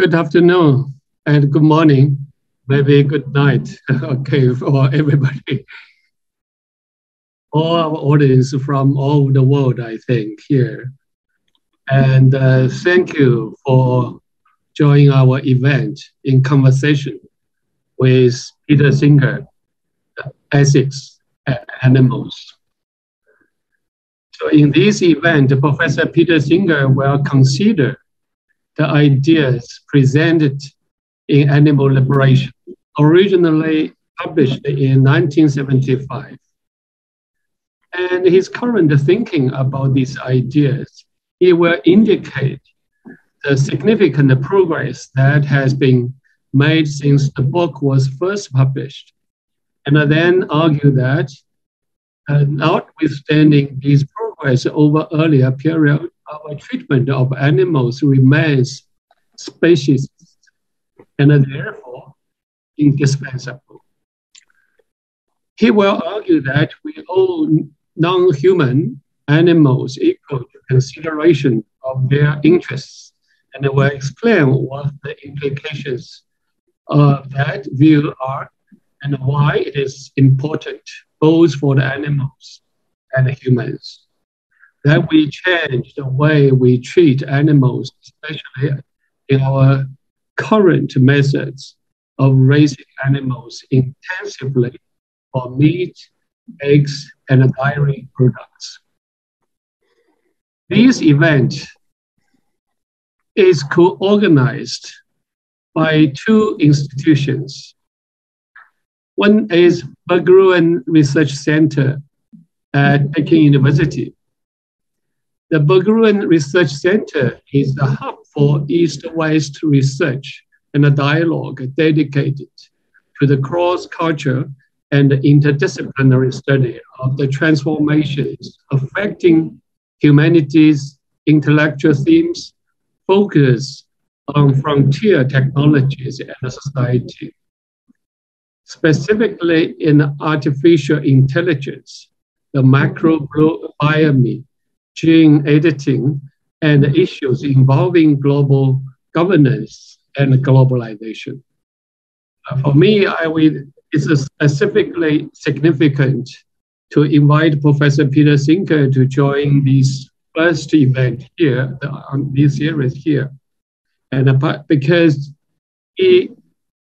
Good afternoon and good morning, maybe good night, okay, for everybody. All our audience from all over the world, I think, here. And thank you for joining our event in conversation with Peter Singer, Ethics and Animals. So in this event, Professor Peter Singer will consider the ideas presented in Animal Liberation, originally published in 1975. And his current thinking about these ideas, he will indicate the significant progress that has been made since the book was first published, and then argue that notwithstanding these progress over earlier period, our treatment of animals remains speciesist and therefore indispensable. He will argue that we owe non-human animals equal to consideration of their interests, and will explain what the implications of that view are and why it is important both for the animals and the humans that we change the way we treat animals, especially in our current methods of raising animals intensively for meat, eggs, and dairy products. This event is co-organized by two institutions. One is Berggruen Research Center at Peking University. The Berggruen Research Center is a hub for East-West research and a dialogue dedicated to the cross-culture and interdisciplinary study of the transformations affecting humanity's intellectual themes, focus on frontier technologies and society. Specifically in artificial intelligence, the microbiome, gene editing, and issues involving global governance and globalization. For me, it's specifically significant to invite Professor Peter Singer to join this first event here, on this series here. And because he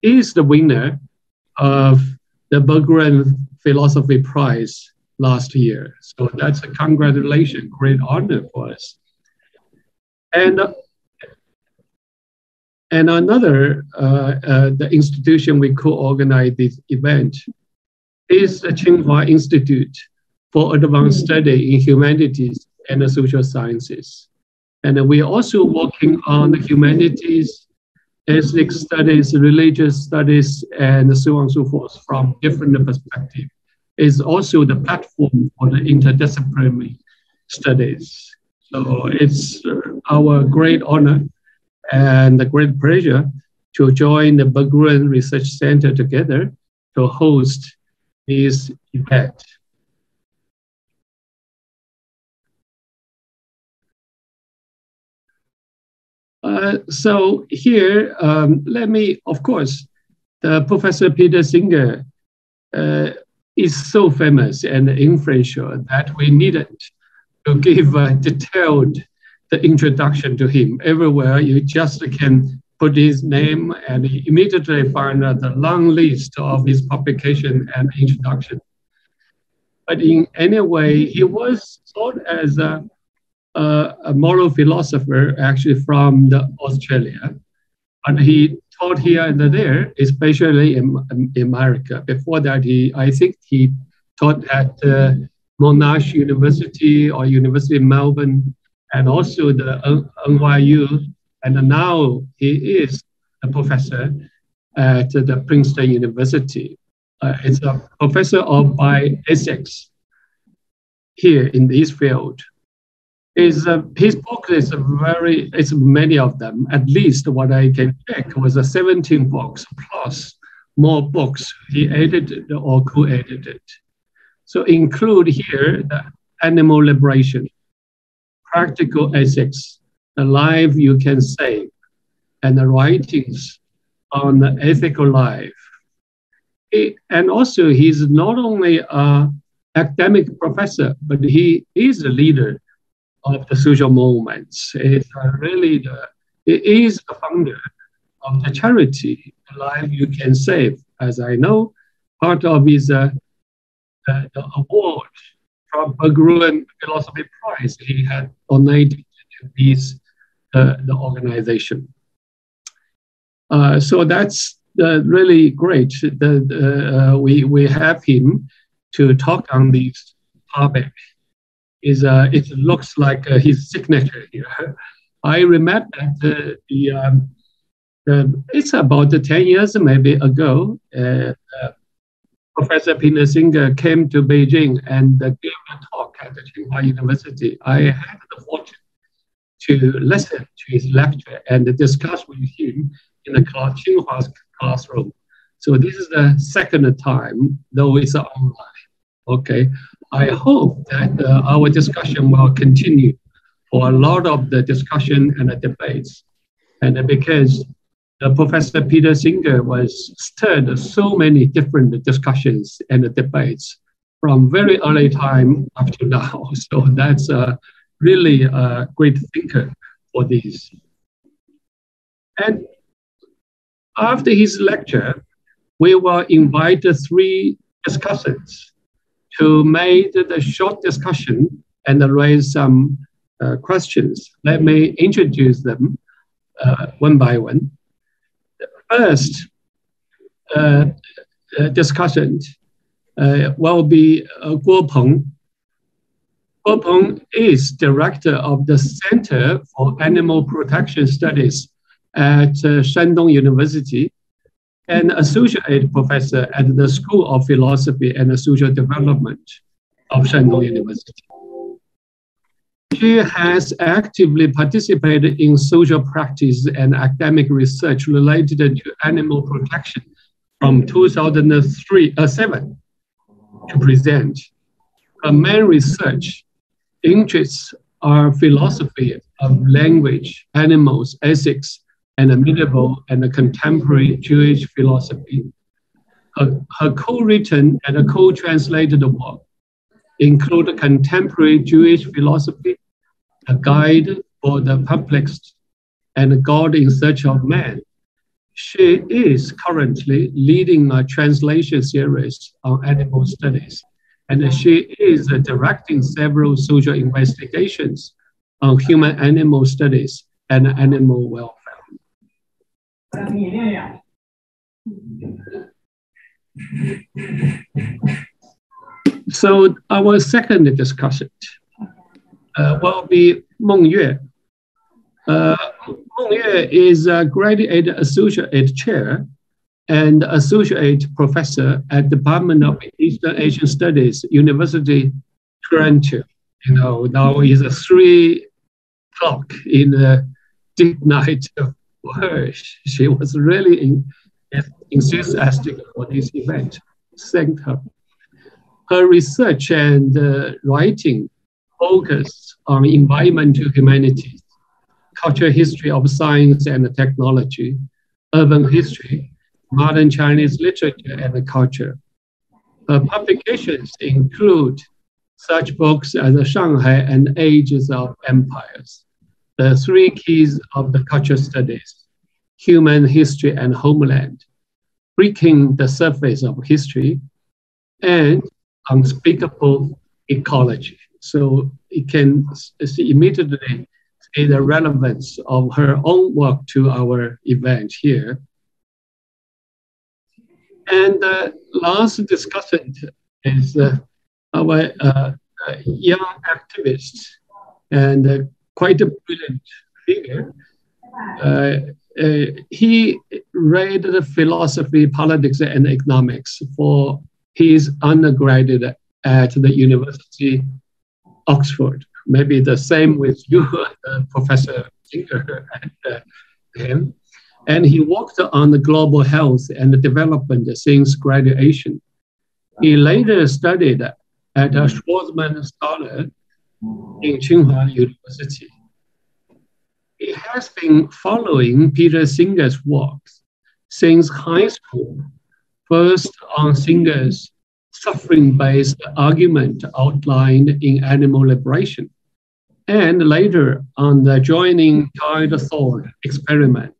is the winner of the Berggruen Philosophy Prize last year. So that's a congratulations, great honor for us. And another, the institution we co-organize this event is the Tsinghua Institute for Advanced Study in Humanities and Social Sciences. And we're also working on the humanities, ethnic studies, religious studies, and so on and so forth from different perspectives. Is also the platform for the interdisciplinary studies. So it's our great honor and a great pleasure to join the Berggruen Research Center together to host this event. So here, let me, of course, the Professor Peter Singer is so famous and influential that we needed to give a detailed introduction to him. Everywhere you just can put his name and immediately find the long list of his publication and introduction. But in any way, he was thought as a moral philosopher actually from Australia, and he taught here and there, especially in America. Before that, I think he taught at Monash University or University of Melbourne, and also the NYU. And now he is a professor at the Princeton University. He's a professor of bioethics here in this field. His book is it's many of them, at least what I can check was 17 books plus more books he edited or co-edited. So include here the Animal Liberation, Practical Ethics, The Life You Can Save, and the writings on the ethical life. And also, he's not only an academic professor, but he is a leader of the social movements. He is the founder of the charity, The Life You Can Save. As I know, part of his the award from Berggruen Philosophy Prize he had donated to the organization. So that's really great. We have him to talk on this topic. It looks like his signature here. I remember that it's about 10 years maybe ago, Professor Peter Singer came to Beijing and gave a talk at the Tsinghua University. I had the fortune to listen to his lecture and discuss with him in the Tsinghua's classroom. So this is the second time, though it's online. Okay, I hope that our discussion will continue for a lot of the discussion and the debates. And because Professor Peter Singer was stirred so many different discussions and debates from very early time up to now. So that's really a great thinker for this. And after his lecture, we will invite 3 discussants to make the short discussion and raise some questions. Let me introduce them one by one. First discussant will be Guo Peng. Guo Peng is director of the Center for Animal Protection Studies at Shandong University and associate professor at the School of Philosophy and Social Development of Shandong University. She has actively participated in social practice and academic research related to animal protection from 2007 to present. Her main research interests are philosophy of language, animals, ethics, and medieval and contemporary Jewish philosophy. Her co-written and co-translated work include contemporary Jewish philosophy, a guide for the perplexed, and God in Search of Man. She is currently leading a translation series on animal studies, and she is directing several social investigations on human-animal studies and animal welfare. So our second discussant will be Meng Yue. Meng Yue is a graduate associate chair and associate professor at the Department of Eastern Asian Studies, University Toronto. You know, now is 3 o'clock in the deep night for her. She was really enthusiastic for this event. Thank her. Her research and writing focus on environmental humanities, cultural history of science and technology, urban history, modern Chinese literature and culture. Her publications include such books as Shanghai and Ages of Empires, the 3 keys of the culture studies, human history and homeland, breaking the surface of history, and unspeakable ecology. So it can immediately see the relevance of her own work to our event here. And the last discussant is our young activist and quite a brilliant figure. He read the philosophy, politics, and economics for his undergraduate at the University Oxford. Maybe the same with you, Professor Singer and him. And he worked on the global health and development since graduation. He later studied at a Schwarzman Scholar in Tsinghua University. He has been following Peter Singer's works since high school, first on Singer's suffering-based argument outlined in Animal Liberation, and later on the joining child thought experiment.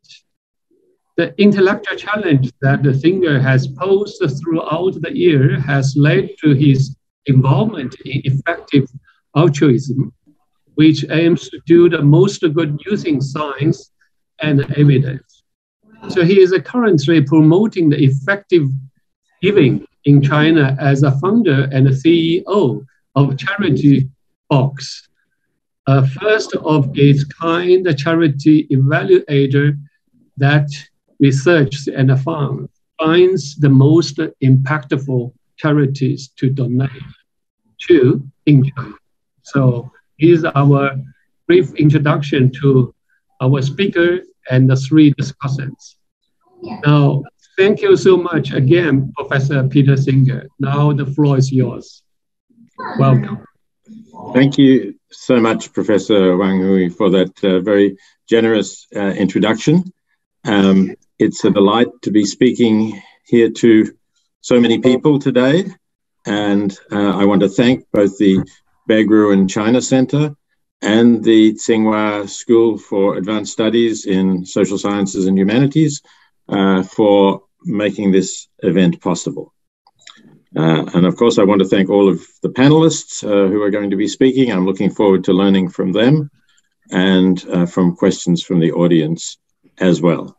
The intellectual challenge that the Singer has posed throughout the year has led to his involvement in effective altruism, which aims to do the most good using science and evidence. So he is currently promoting the effective giving in China as a founder and CEO of Charity Box, a first of its kind charity evaluator that researches and finds the most impactful charities to donate to in China. So here's our brief introduction to our speaker and the three discussants. Now, thank you so much again, Professor Peter Singer. Now the floor is yours. Welcome. Thank you so much, Professor Wang Hui, for that very generous introduction. It's a delight to be speaking here to so many people today. And I want to thank both the Berggruen China Center and the Tsinghua School for Advanced Studies in Social Sciences and Humanities for making this event possible. And of course, I want to thank all of the panelists who are going to be speaking. I'm looking forward to learning from them and from questions from the audience as well.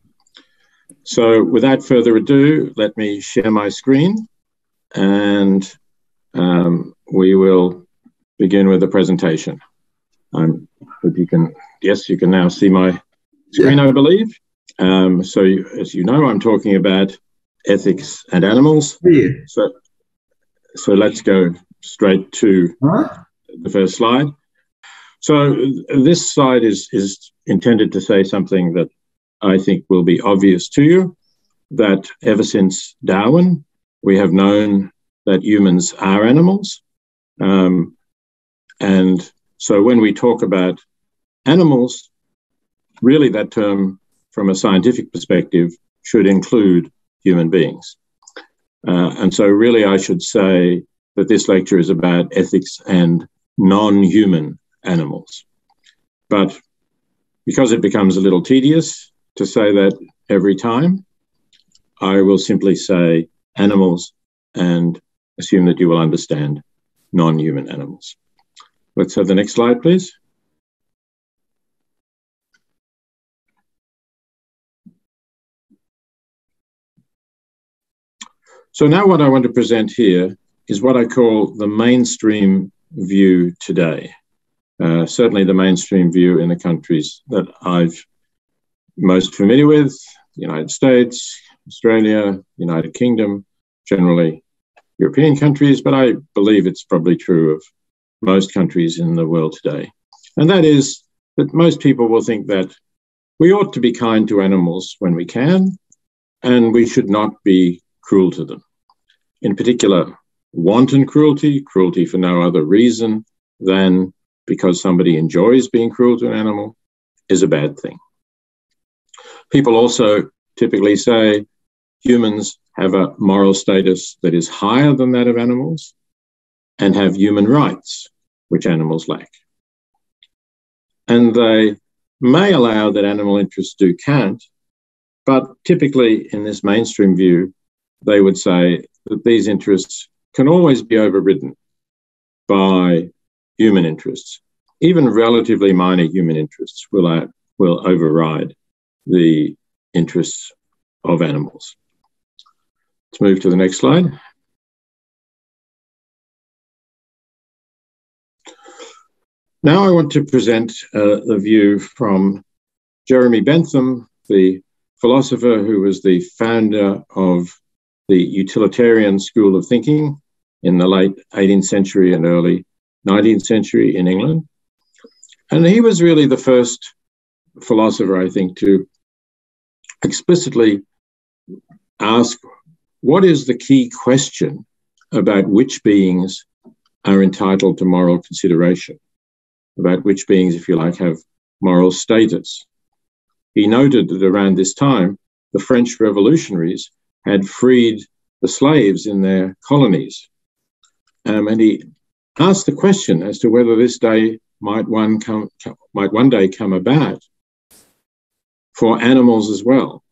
So without further ado, let me share my screen and we will begin with the presentation. If you can, yes, you can now see my screen, I believe. So as you know, I'm talking about ethics and animals. So let's go straight to the first slide. So this slide is intended to say something that I think will be obvious to you, that ever since Darwin, we have known that humans are animals. And so when we talk about animals, really that term from a scientific perspective should include human beings. And so really I should say that this lecture is about ethics and non-human animals. But because it becomes a little tedious to say that every time, I will simply say animals and assume that you will understand non-human animals. Let's have the next slide, please. So now what I want to present here is what I call the mainstream view today. Certainly the mainstream view in the countries that I've most familiar with, the United States, Australia, United Kingdom, generally European countries, but I believe it's probably true of most countries in the world today. And that is that most people will think that we ought to be kind to animals when we can, and we should not be cruel to them. In particular, wanton cruelty, cruelty for no other reason than because somebody enjoys being cruel to an animal, is a bad thing. People also typically say humans have a moral status that is higher than that of animals and have human rights, which animals lack. And they may allow that animal interests do count, but typically in this mainstream view, they would say that these interests can always be overridden by human interests. Even relatively minor human interests will override the interests of animals. Let's move to the next slide. Now I want to present the view from Jeremy Bentham, the philosopher who was the founder of the utilitarian school of thinking in the late 18th century and early 19th century in England. And he was really the first philosopher, I think, to explicitly ask, what is the key question about which beings are entitled to moral consideration, about which beings, if you like, have moral status he noted that around this time, the French revolutionaries had freed the slaves in their colonies. And he asked the question as to whether this day might one day come about for animals as well.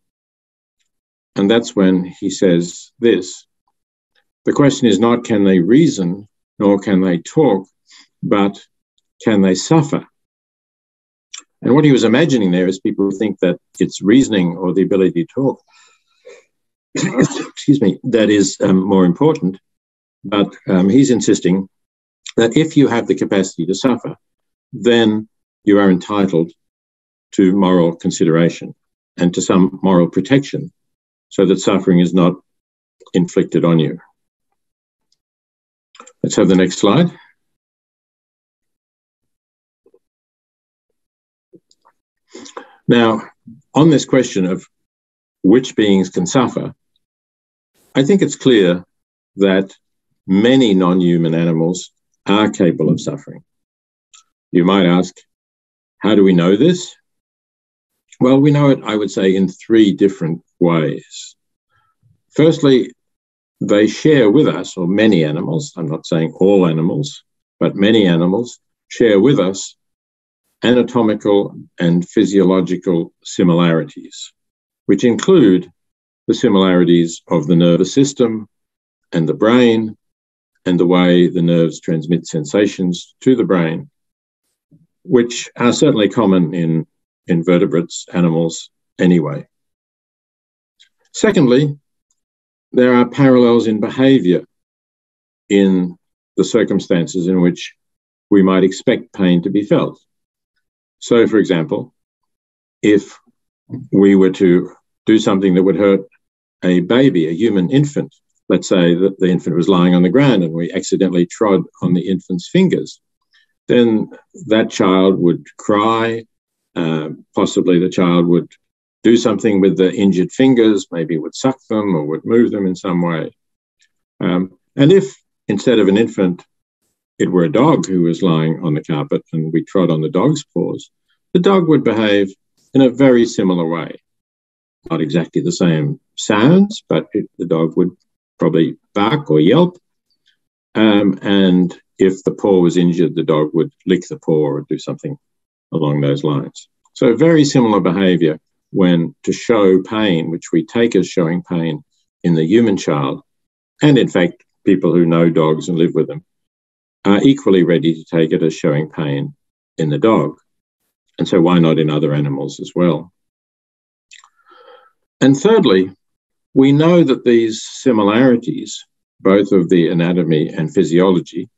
And that's when he says this: the question is not can they reason, nor can they talk, but can they suffer? And what he was imagining there is people think that it's reasoning or the ability to talk, excuse me, that is more important. But he's insisting that if you have the capacity to suffer, then you are entitled to moral consideration and to some moral protection so that suffering is not inflicted on you. Let's have the next slide. Now, on this question of which beings can suffer, I think it's clear that many non-human animals are capable of suffering. You might ask, how do we know this? Well, we know it, I would say, in three different ways. Firstly, they share with us, or many animals, I'm not saying all animals, but many animals share with us anatomical and physiological similarities, which include the similarities of the nervous system and the brain and the way the nerves transmit sensations to the brain, which are certainly common in invertebrates, animals anyway. Secondly, there are parallels in behavior in the circumstances in which we might expect pain to be felt. So, for example, if we were to do something that would hurt a baby, a human infant, let's say that the infant was lying on the ground and we accidentally trod on the infant's fingers, then that child would cry. Possibly the child would do something with the injured fingers, maybe would suck them or would move them in some way. And if instead of an infant, it were a dog who was lying on the carpet and we trod on the dog's paws, the dog would behave in a very similar way. Not exactly the same sounds, but the dog would probably bark or yelp. And if the paw was injured, the dog would lick the paw or do something along those lines. So very similar behavior when to show pain, which we take as showing pain in the human child, and in fact, people who know dogs and live with them, are equally ready to take it as showing pain in the dog. And so why not in other animals as well? And thirdly, we know that these similarities, both of the anatomy and physiology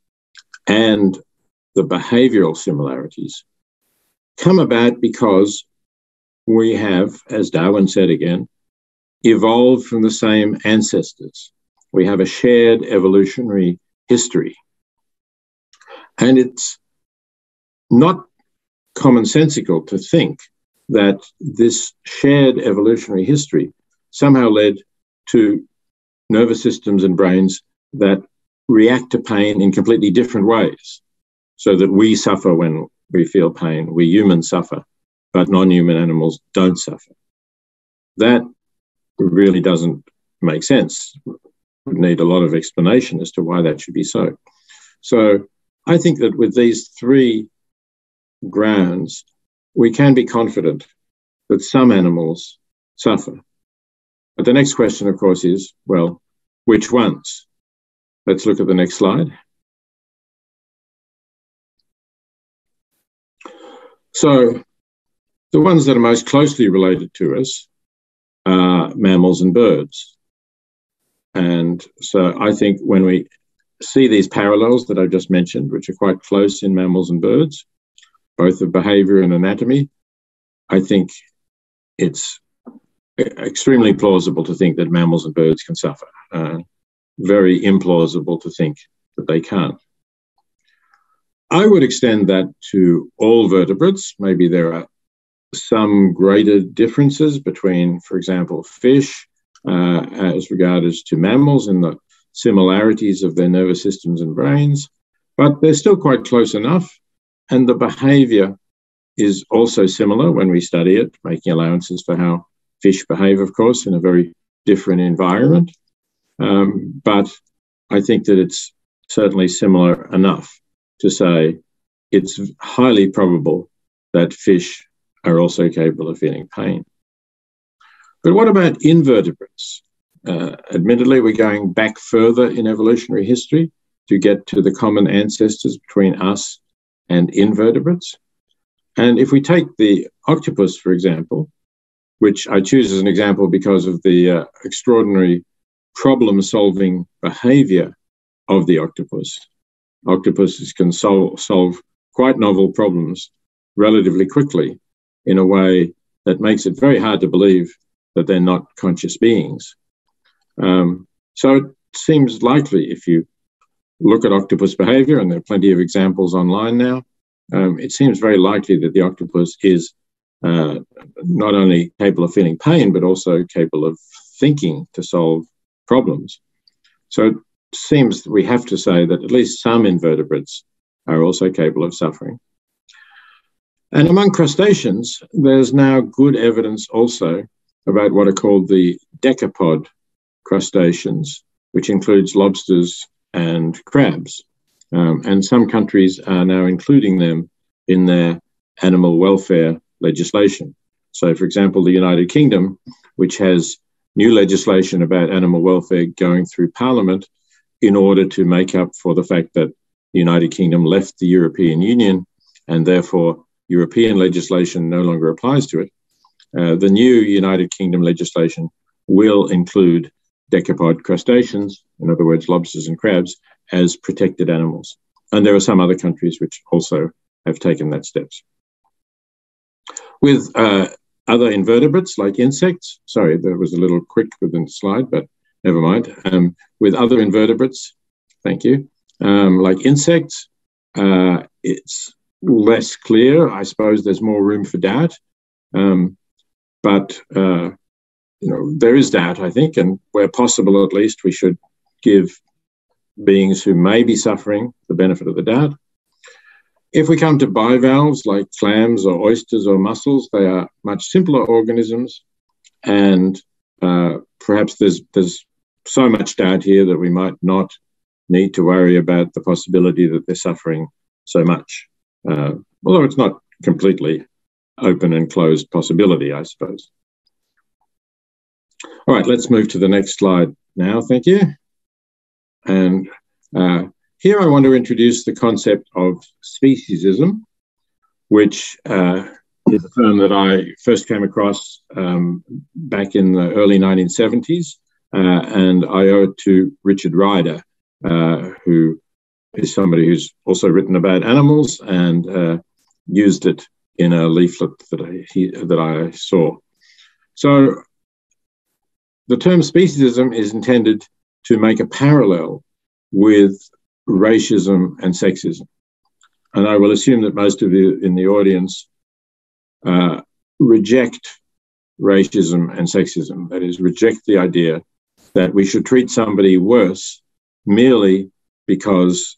and the behavioral similarities, come about because we have, as Darwin said again, evolved from the same ancestors. We have a shared evolutionary history. And it's not commonsensical to think that this shared evolutionary history somehow led to nervous systems and brains that react to pain in completely different ways, so that we suffer when we feel pain, we humans suffer, but non-human animals don't suffer. That really doesn't make sense. We need a lot of explanation as to why that should be so. So I think that with these three grounds, we can be confident that some animals suffer. But the next question, of course, is, well, which ones? Let's look at the next slide. So the ones that are most closely related to us are mammals and birds. And so I think when we see these parallels that I've just mentioned, which are quite close in mammals and birds, both of behavior and anatomy, I think it's extremely plausible to think that mammals and birds can suffer. Very implausible to think that they can't. I would extend that to all vertebrates. Maybe there are some greater differences between, for example, fish as regards to mammals and the similarities of their nervous systems and brains, but they're still quite close enough. And the behavior is also similar when we study it, making allowances for how fish behave, of course, in a very different environment. But I think that it's certainly similar enough to say it's highly probable that fish are also capable of feeling pain. But what about invertebrates? Admittedly, we're going back further in evolutionary history to get to the common ancestors between us and invertebrates. And if we take the octopus, for example, which I choose as an example because of the extraordinary problem-solving behavior of the octopus. Octopuses can solve quite novel problems relatively quickly in a way that makes it very hard to believe that they're not conscious beings. So it seems likely, if you look at octopus behavior, and there are plenty of examples online now, it seems very likely that the octopus is not only capable of feeling pain, but also capable of thinking to solve problems. So it seems that we have to say that at least some invertebrates are also capable of suffering. And among crustaceans, there's now good evidence also about what are called the decapod crustaceans, which includes lobsters and crabs. And some countries are now including them in their animal welfare legislation. So, for example, the United Kingdom, which has new legislation about animal welfare going through Parliament in order to make up for the fact that the United Kingdom left the European Union and therefore European legislation no longer applies to it. The new United Kingdom legislation will include decapod crustaceans, in other words, lobsters and crabs, as protected animals. And there are some other countries which also have taken that steps. With other invertebrates like insects, sorry, that was a little quick within the slide, but never mind. With other invertebrates, thank you, like insects, it's less clear. I suppose there's more room for doubt. But there is doubt, I think, and where possible, at least, we should give beings who may be suffering the benefit of the doubt. If we come to bivalves like clams or oysters or mussels, they are much simpler organisms, and perhaps there's so much doubt here that we might not need to worry about the possibility that they're suffering so much, although it's not completely open and closed possibility, I suppose. All right, let's move to the next slide now, thank you. And here I want to introduce the concept of speciesism, which is a term that I first came across back in the early 1970s, and I owe it to Richard Ryder, who is somebody who's also written about animals and used it in a leaflet that I saw. So the term speciesism is intended to make a parallel with racism and sexism. And I will assume that most of you in the audience reject racism and sexism, that is, reject the idea that we should treat somebody worse merely because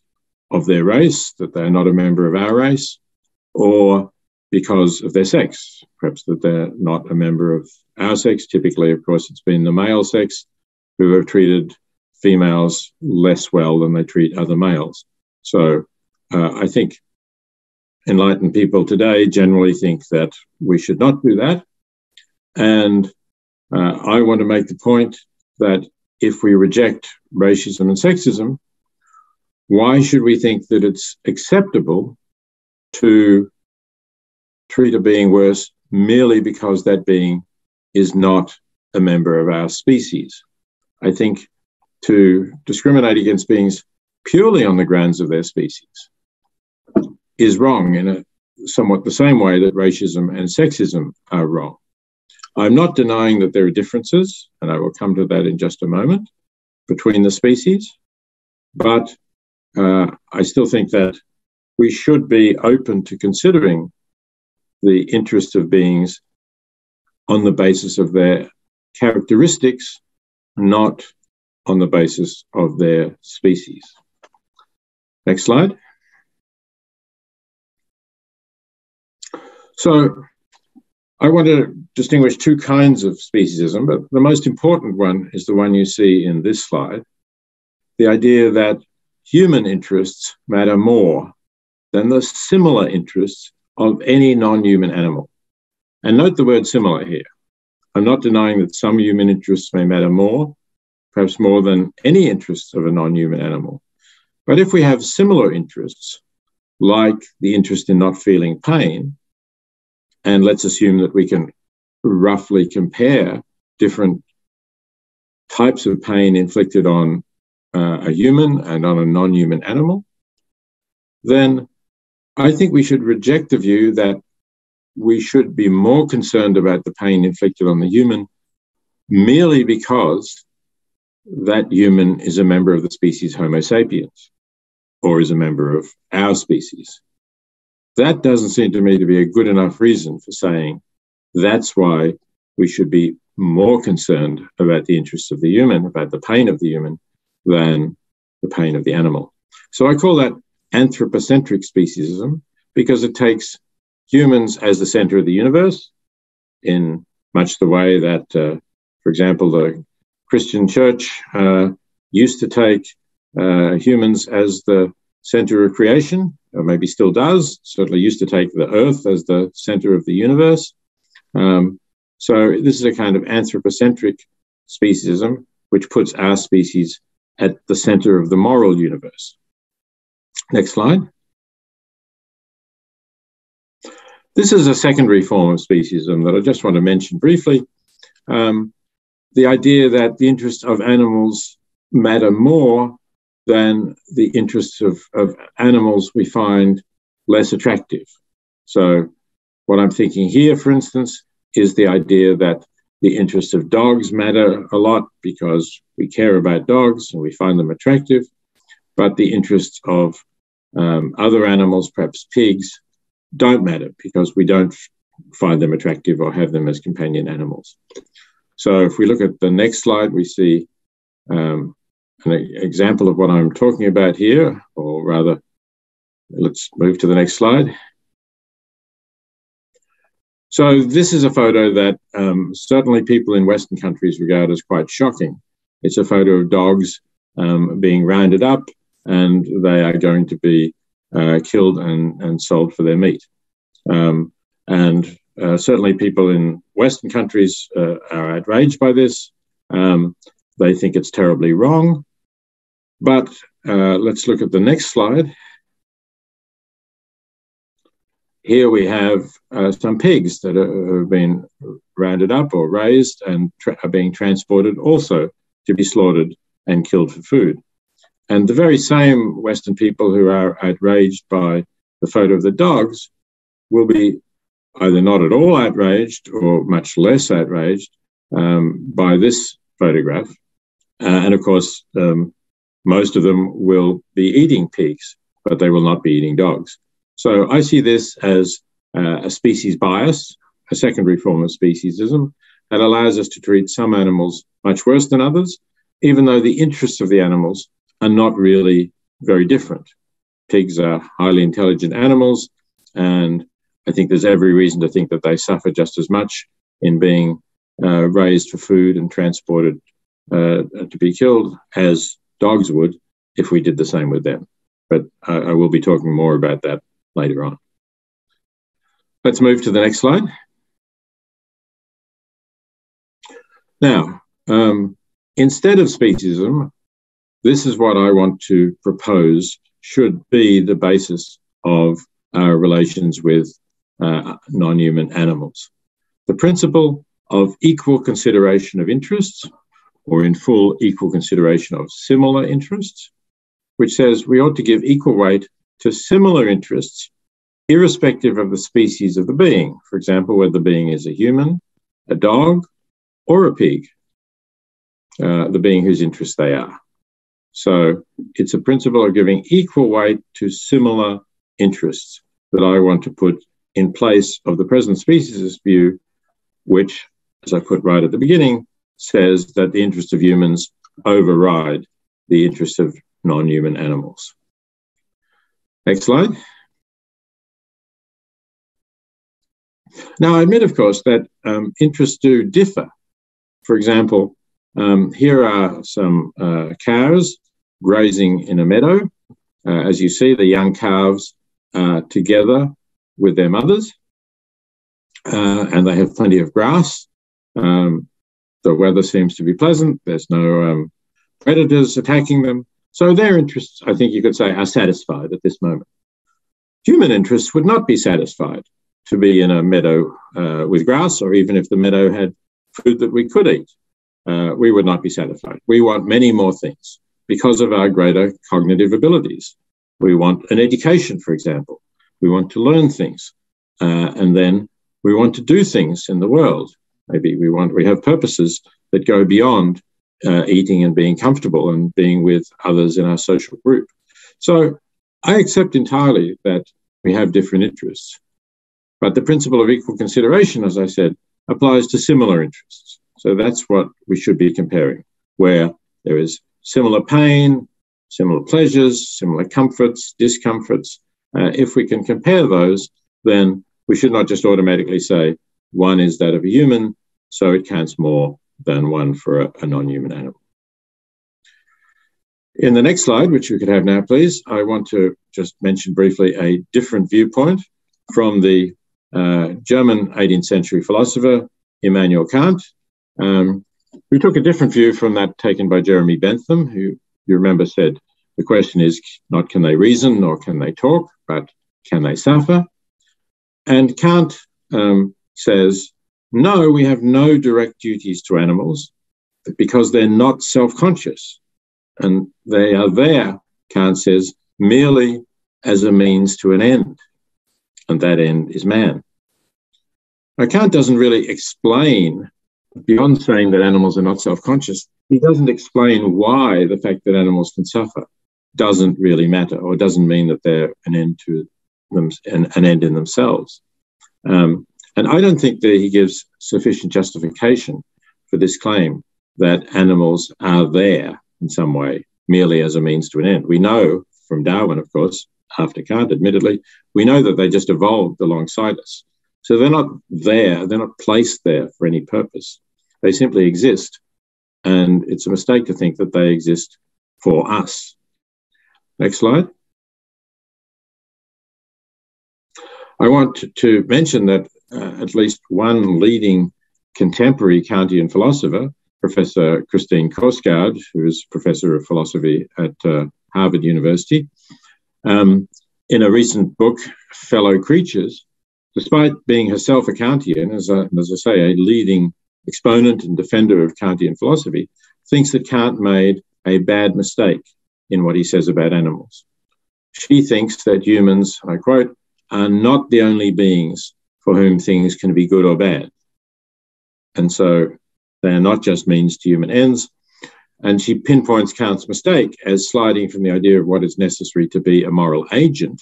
of their race, that they're not a member of our race, or because of their sex, perhaps that they're not a member of our sex. Typically, of course, it's been the male sex who have treated females less well than they treat other males. So I think enlightened people today generally think that we should not do that. And I want to make the point that if we reject racism and sexism, why should we think that it's acceptable to treat a being worse merely because that being is not a member of our species? I think to discriminate against beings purely on the grounds of their species is wrong in a somewhat the same way that racism and sexism are wrong. I'm not denying that there are differences, and I will come to that in just a moment, between the species, but I still think that we should be open to considering the interests of beings on the basis of their characteristics, not on the basis of their species. Next slide. So I want to distinguish two kinds of speciesism, but the most important one is the one you see in this slide, the idea that human interests matter more than the similar interests of any non-human animal. And note the word similar here. I'm not denying that some human interests may matter more, perhaps more than any interests of a non-human animal. But if we have similar interests, like the interest in not feeling pain, and let's assume that we can roughly compare different types of pain inflicted on a human and on a non-human animal, then I think we should reject the view that we should be more concerned about the pain inflicted on the human merely because that human is a member of the species Homo sapiens or is a member of our species. That doesn't seem to me to be a good enough reason for saying that's why we should be more concerned about the interests of the human, about the pain of the human, than the pain of the animal. So I call that anthropocentric speciesism because it takes humans as the center of the universe in much the way that, for example, the Christian church used to take humans as the center of creation, or maybe still does, certainly used to take the earth as the center of the universe. So this is a kind of anthropocentric speciesism, which puts our species at the center of the moral universe. Next slide. This is a secondary form of speciesism that I just want to mention briefly. The idea that the interests of animals matter more than the interests of animals we find less attractive. So what I'm thinking here, for instance, is the idea that the interests of dogs matter a lot because we care about dogs and we find them attractive, but the interests of other animals, perhaps pigs, don't matter because we don't find them attractive or have them as companion animals. So if we look at the next slide, we see an example of what I'm talking about here, or rather, let's move to the next slide. So this is a photo that certainly people in Western countries regard as quite shocking. It's a photo of dogs being rounded up, and they are going to be killed and sold for their meat. Certainly people in Western countries are outraged by this. They think it's terribly wrong. But let's look at the next slide. Here we have some pigs that have been rounded up or raised and are being transported also to be slaughtered and killed for food. And the very same Western people who are outraged by the photo of the dogs will be either not at all outraged or much less outraged by this photograph. And of course, most of them will be eating pigs, but they will not be eating dogs. So I see this as a species bias, a secondary form of speciesism that allows us to treat some animals much worse than others, even though the interests of the animals are not really very different. Pigs are highly intelligent animals, and I think there's every reason to think that they suffer just as much in being raised for food and transported to be killed as dogs would if we did the same with them. But I will be talking more about that later on. Let's move to the next slide. Now, instead of speciesism, this is what I want to propose should be the basis of our relations with non-human animals. The principle of equal consideration of interests, or in full equal consideration of similar interests, which says we ought to give equal weight to similar interests, irrespective of the species of the being. For example, whether the being is a human, a dog, or a pig, the being whose interests they are. So it's a principle of giving equal weight to similar interests that I want to put in place of the present speciesist view, which, as I put right at the beginning, says that the interests of humans override the interests of non-human animals. Next slide. Now, I admit, of course, that interests do differ. For example, here are some cows grazing in a meadow. As you see, the young calves are together with their mothers, and they have plenty of grass. The weather seems to be pleasant. There's no predators attacking them. So their interests, I think you could say, are satisfied at this moment. Human interests would not be satisfied to be in a meadow with grass, or even if the meadow had food that we could eat. We would not be satisfied. We want many more things because of our greater cognitive abilities. We want an education, for example. We want to learn things. And then we want to do things in the world. Maybe we have purposes that go beyond eating and being comfortable and being with others in our social group. So I accept entirely that we have different interests. But the principle of equal consideration, as I said, applies to similar interests. So that's what we should be comparing, where there is similar pain, similar pleasures, similar comforts, discomforts. If we can compare those, then we should not just automatically say one is that of a human, so it counts more than one for a non-human animal. In the next slide, which you could have now, please, I want to just mention briefly a different viewpoint from the German 18th century philosopher, Immanuel Kant, who took a different view from that taken by Jeremy Bentham, who you remember said, the question is not can they reason nor can they talk, but can they suffer? And Kant says, no, we have no direct duties to animals because they're not self-conscious. And they are there, Kant says, merely as a means to an end. And that end is man. Now, Kant doesn't really explain, beyond saying that animals are not self-conscious, he doesn't explain why the fact that animals can suffer doesn't really matter, or doesn't mean that they're an end to them, an end in themselves. And I don't think that he gives sufficient justification for this claim that animals are there in some way, merely as a means to an end. We know from Darwin, of course, after Kant, admittedly, we know that they just evolved alongside us. So they're not there, they're not placed there for any purpose. They simply exist. And it's a mistake to think that they exist for us. Next slide. I want to mention that at least one leading contemporary Kantian philosopher, Professor Christine Korsgaard, who is Professor of Philosophy at Harvard University, in a recent book, Fellow Creatures, despite being herself a Kantian, as I say, a leading exponent and defender of Kantian philosophy, thinks that Kant made a bad mistake in what he says about animals. She thinks that humans, I quote, are not the only beings for whom things can be good or bad. And so they are not just means to human ends. And she pinpoints Kant's mistake as sliding from the idea of what is necessary to be a moral agent,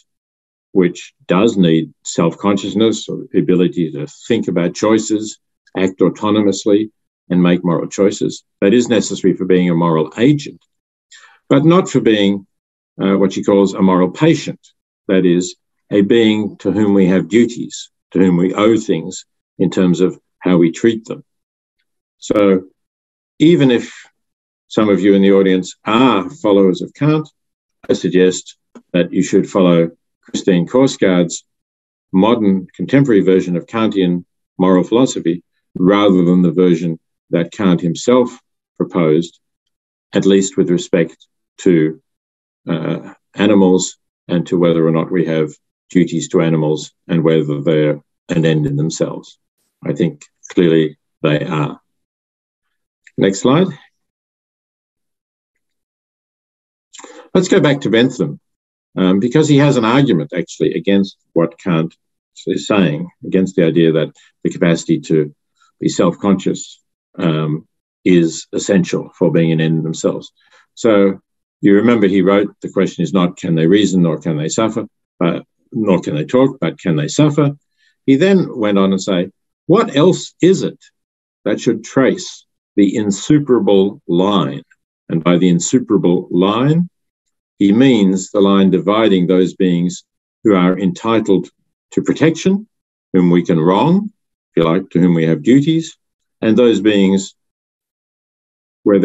which does need self-consciousness or the ability to think about choices, act autonomously, and make moral choices. That is necessary for being a moral agent, but not for being what she calls a moral patient. That is, a being to whom we have duties, to whom we owe things in terms of how we treat them. So even if some of you in the audience are followers of Kant, I suggest that you should follow Christine Korsgaard's modern contemporary version of Kantian moral philosophy rather than the version that Kant himself proposed, at least with respect to animals and to whether or not we have duties to animals and whether they're an end in themselves. I think clearly they are. Next slide. Let's go back to Bentham, because he has an argument actually against what Kant is saying, against the idea that the capacity to be self-conscious is essential for being an end in themselves. So you remember he wrote, the question is not can they reason nor can they suffer, nor can they talk, but can they suffer? He then went on and say, what else is it that should trace the insuperable line? And by the insuperable line, he means the line dividing those beings who are entitled to protection whom we can wrong, if you like, to whom we have duties, and those beings where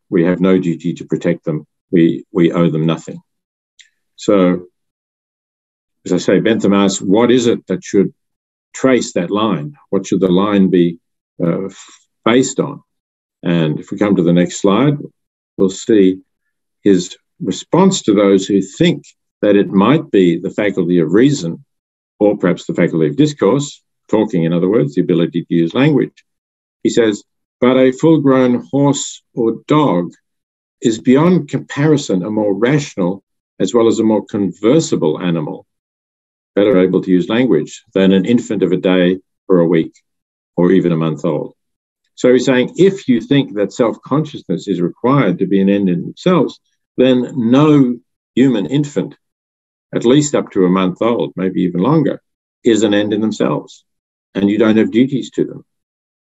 we have no duty to protect them, we owe them nothing. So, as I say, Bentham asks, what is it that should trace that line? What should the line be based on? And if we come to the next slide, we'll see his response to those who think that it might be the faculty of reason, or perhaps the faculty of discourse, talking, in other words, the ability to use language. He says, but a full-grown horse or dog is beyond comparison a more rational as well as a more conversable animal, better able to use language than an infant of a day or a week or even a month old. So he's saying, if you think that self-consciousness is required to be an end in themselves, then no human infant, at least up to a month old, maybe even longer, is an end in themselves, and you don't have duties to them.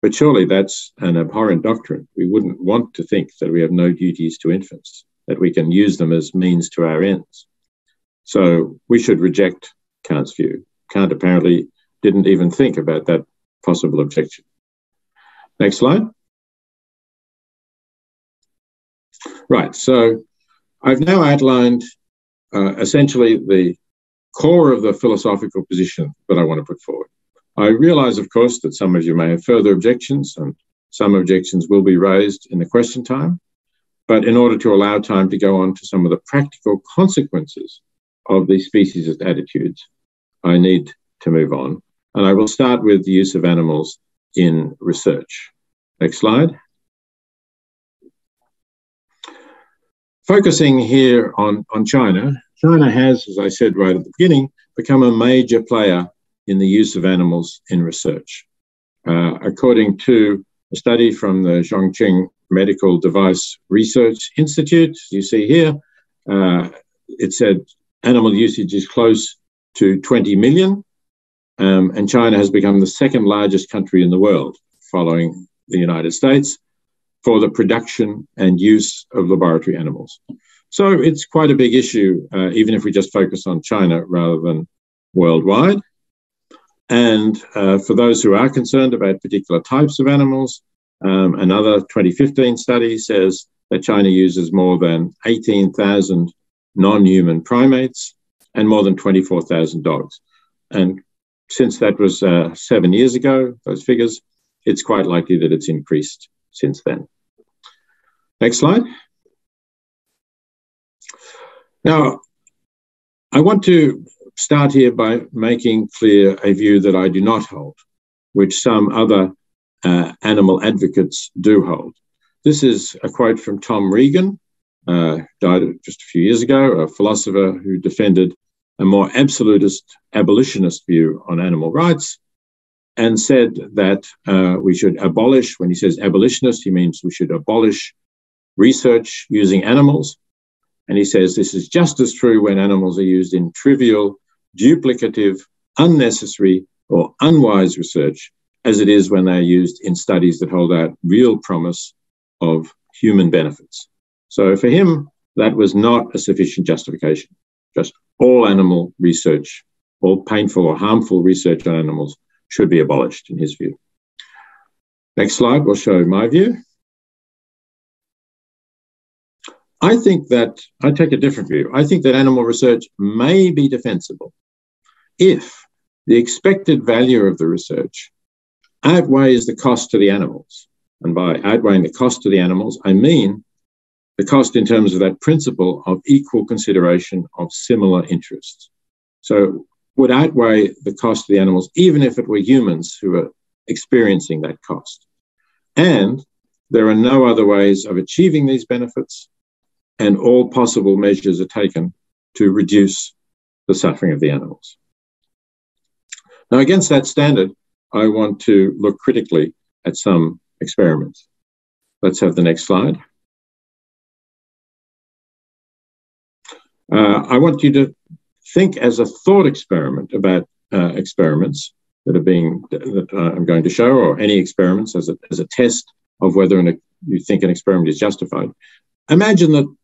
But surely that's an abhorrent doctrine. We wouldn't want to think that we have no duties to infants, that we can use them as means to our ends. So we should reject Kant's view. Kant apparently didn't even think about that possible objection. Next slide. Right, so I've now outlined essentially the core of the philosophical position that I want to put forward. I realize, of course, that some of you may have further objections, and some objections will be raised in the question time. But in order to allow time to go on to some of the practical consequences of these speciesist attitudes, I need to move on. And I will start with the use of animals in research. Next slide. Focusing here on China, China has, as I said right at the beginning, become a major player in the use of animals in research. According to a study from the Zhongqing Medical Device Research Institute, you see here, it said animal usage is close to 20 million, and China has become the second largest country in the world, following the United States, for the production and use of laboratory animals. So it's quite a big issue, even if we just focus on China rather than worldwide. And for those who are concerned about particular types of animals, another 2015 study says that China uses more than 18,000 non-human primates and more than 24,000 dogs. And since that was 7 years ago, those figures, it's quite likely that it's increased since then. Next slide. Now, I want to start here by making clear a view that I do not hold, which some other animal advocates do hold. This is a quote from Tom Regan, died just a few years ago, a philosopher who defended a more absolutist abolitionist view on animal rights, and said that we should abolish, when he says abolitionist, he means we should abolish research using animals. And he says this is just as true when animals are used in trivial, duplicative, unnecessary, or unwise research as it is when they're used in studies that hold out real promise of human benefits. So for him, that was not a sufficient justification. Just all animal research, all painful or harmful research on animals should be abolished, in his view. Next slide will show my view. I take a different view. I think that animal research may be defensible if the expected value of the research outweighs the cost to the animals. And by outweighing the cost to the animals, I mean the cost in terms of that principle of equal consideration of similar interests. So would outweigh the cost to the animals, even if it were humans who are experiencing that cost. And there are no other ways of achieving these benefits, and all possible measures are taken to reduce the suffering of the animals. Now, against that standard, I want to look critically at some experiments. Let's have the next slide. I want you to think as a thought experiment about experiments that I'm going to show, or any experiments as a test of whether you think an experiment is justified. Imagine that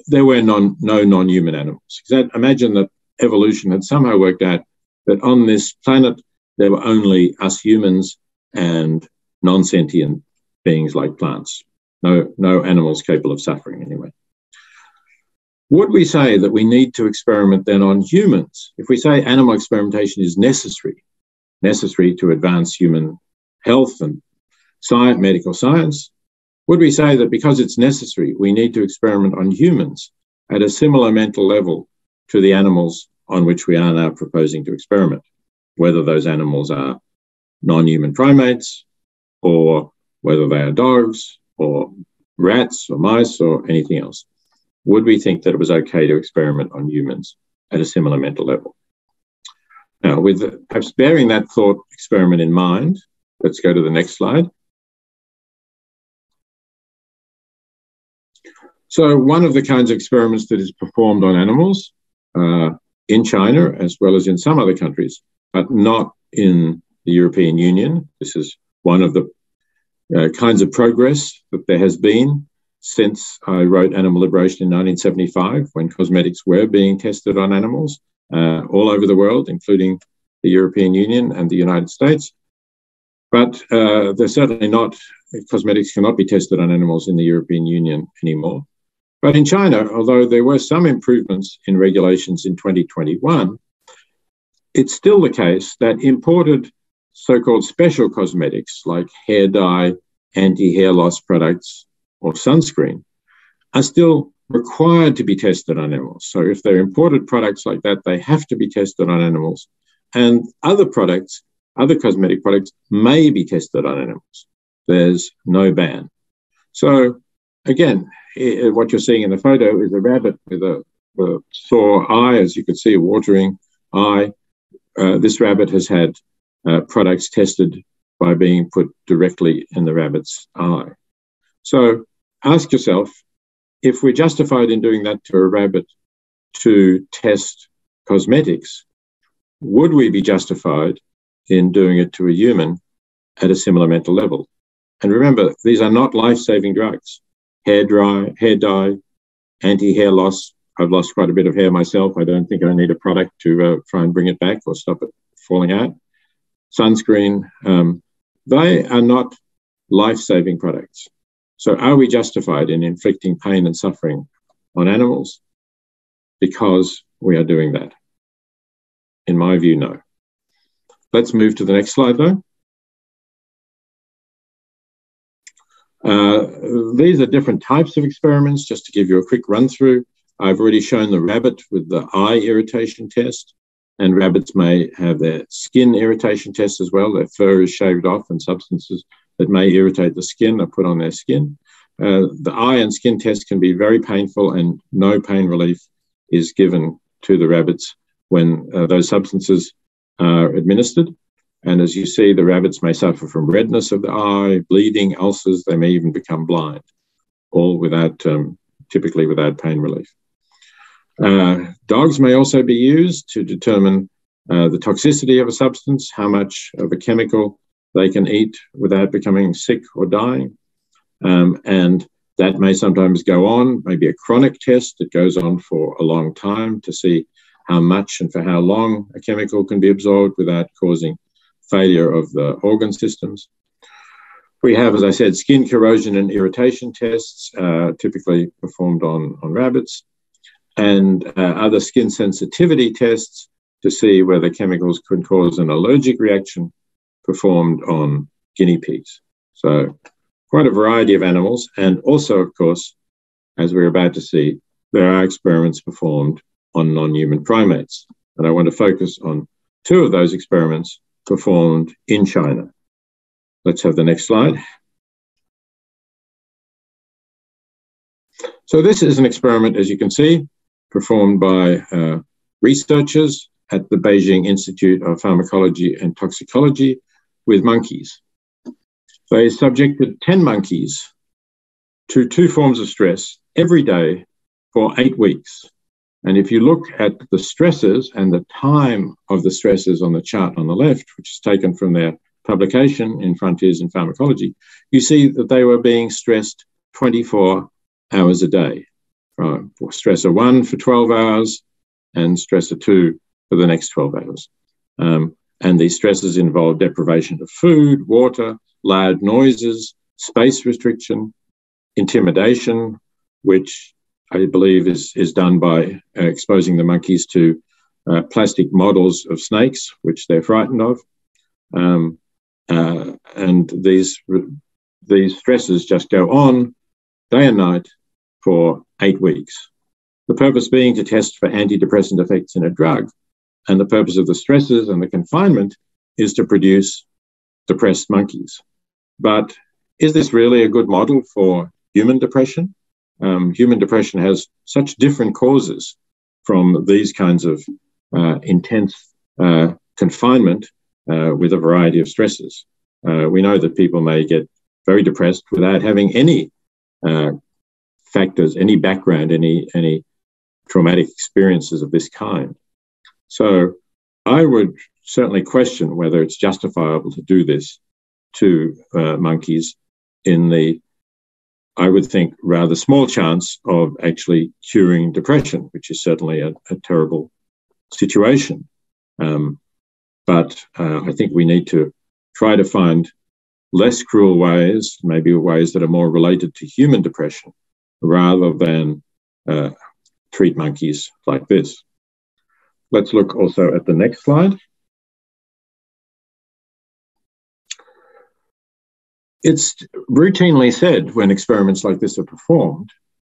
there were no non-human animals. Imagine that evolution had somehow worked out that on this planet there were only us humans and non-sentient beings like plants. No animals capable of suffering anyway. Would we say that we need to experiment then on humans? If we say animal experimentation is necessary to advance human health and science, medical science, would we say that because it's necessary, we need to experiment on humans at a similar mental level to the animals on which we are now proposing to experiment, whether those animals are non-human primates or whether they are dogs or rats or mice or anything else? Would we think that it was okay to experiment on humans at a similar mental level? Now, with perhaps bearing that thought experiment in mind, let's go to the next slide. So one of the kinds of experiments that is performed on animals in China, as well as in some other countries, but not in the European Union. This is one of the kinds of progress that there has been since I wrote Animal Liberation in 1975, when cosmetics were being tested on animals all over the world, including the European Union and the United States. But they're certainly not, cosmetics cannot be tested on animals in the European Union anymore. But in China, although there were some improvements in regulations in 2021, it's still the case that imported so-called special cosmetics like hair dye, anti-hair loss products, or sunscreen are still required to be tested on animals. So if they're imported products like that, they have to be tested on animals. And other products, other cosmetic products, may be tested on animals. There's no ban. So again, what you're seeing in the photo is a rabbit with a sore eye, as you can see, a watering eye. This rabbit has had products tested by being put directly in the rabbit's eye. So ask yourself, if we're justified in doing that to a rabbit to test cosmetics, would we be justified in doing it to a human at a similar mental level? And remember, these are not life-saving drugs. Hair dye, anti-hair loss. I've lost quite a bit of hair myself. I don't think I need a product to try and bring it back or stop it falling out. Sunscreen, they are not life-saving products. So are we justified in inflicting pain and suffering on animals because we are doing that? In my view, no. Let's move to the next slide, though. These are different types of experiments, just to give you a quick run through. I've already shown the rabbit with the eye irritation test, and rabbits may have their skin irritation test as well. Their fur is shaved off and substances that may irritate the skin are put on their skin. The eye and skin test can be very painful, and no pain relief is given to the rabbits when those substances are administered. And as you see, the rabbits may suffer from redness of the eye, bleeding, ulcers. They may even become blind, all without, typically without pain relief. Dogs may also be used to determine the toxicity of a substance, how much of a chemical they can eat without becoming sick or dying. And that may sometimes go on, maybe a chronic test that goes on for a long time to see how much and for how long a chemical can be absorbed without causing failure of the organ systems. We have, as I said, skin corrosion and irritation tests, typically performed on rabbits, and other skin sensitivity tests to see whether chemicals can cause an allergic reaction, performed on guinea pigs. So quite a variety of animals. And also, of course, as we're about to see, there are experiments performed on non-human primates. And I want to focus on two of those experiments performed in China. Let's have the next slide. So this is an experiment, as you can see, performed by researchers at the Beijing Institute of Pharmacology and Toxicology with monkeys. They subjected 10 monkeys to 2 forms of stress every day for 8 weeks. And if you look at the stresses and the time of the stresses on the chart on the left, which is taken from their publication in Frontiers in Pharmacology, you see that they were being stressed 24 hours a day. Stressor 1 for 12 hours and stressor 2 for the next 12 hours. And these stresses involve deprivation of food, water, loud noises, space restriction, intimidation, which I believe is done by exposing the monkeys to plastic models of snakes, which they're frightened of. And these stresses just go on day and night for 8 weeks. The purpose being to test for antidepressant effects in a drug. And the purpose of the stresses and the confinement is to produce depressed monkeys. But is this really a good model for human depression? Human depression has such different causes from these kinds of intense confinement with a variety of stresses. We know that people may get very depressed without having any factors, any background, any traumatic experiences of this kind. So I would certainly question whether it's justifiable to do this to monkeys in the, I would think, rather small chance of actually curing depression, which is certainly a terrible situation. But I think we need to try to find less cruel ways, maybe ways that are more related to human depression, rather than treat monkeys like this. Let's look also at the next slide. It's routinely said when experiments like this are performed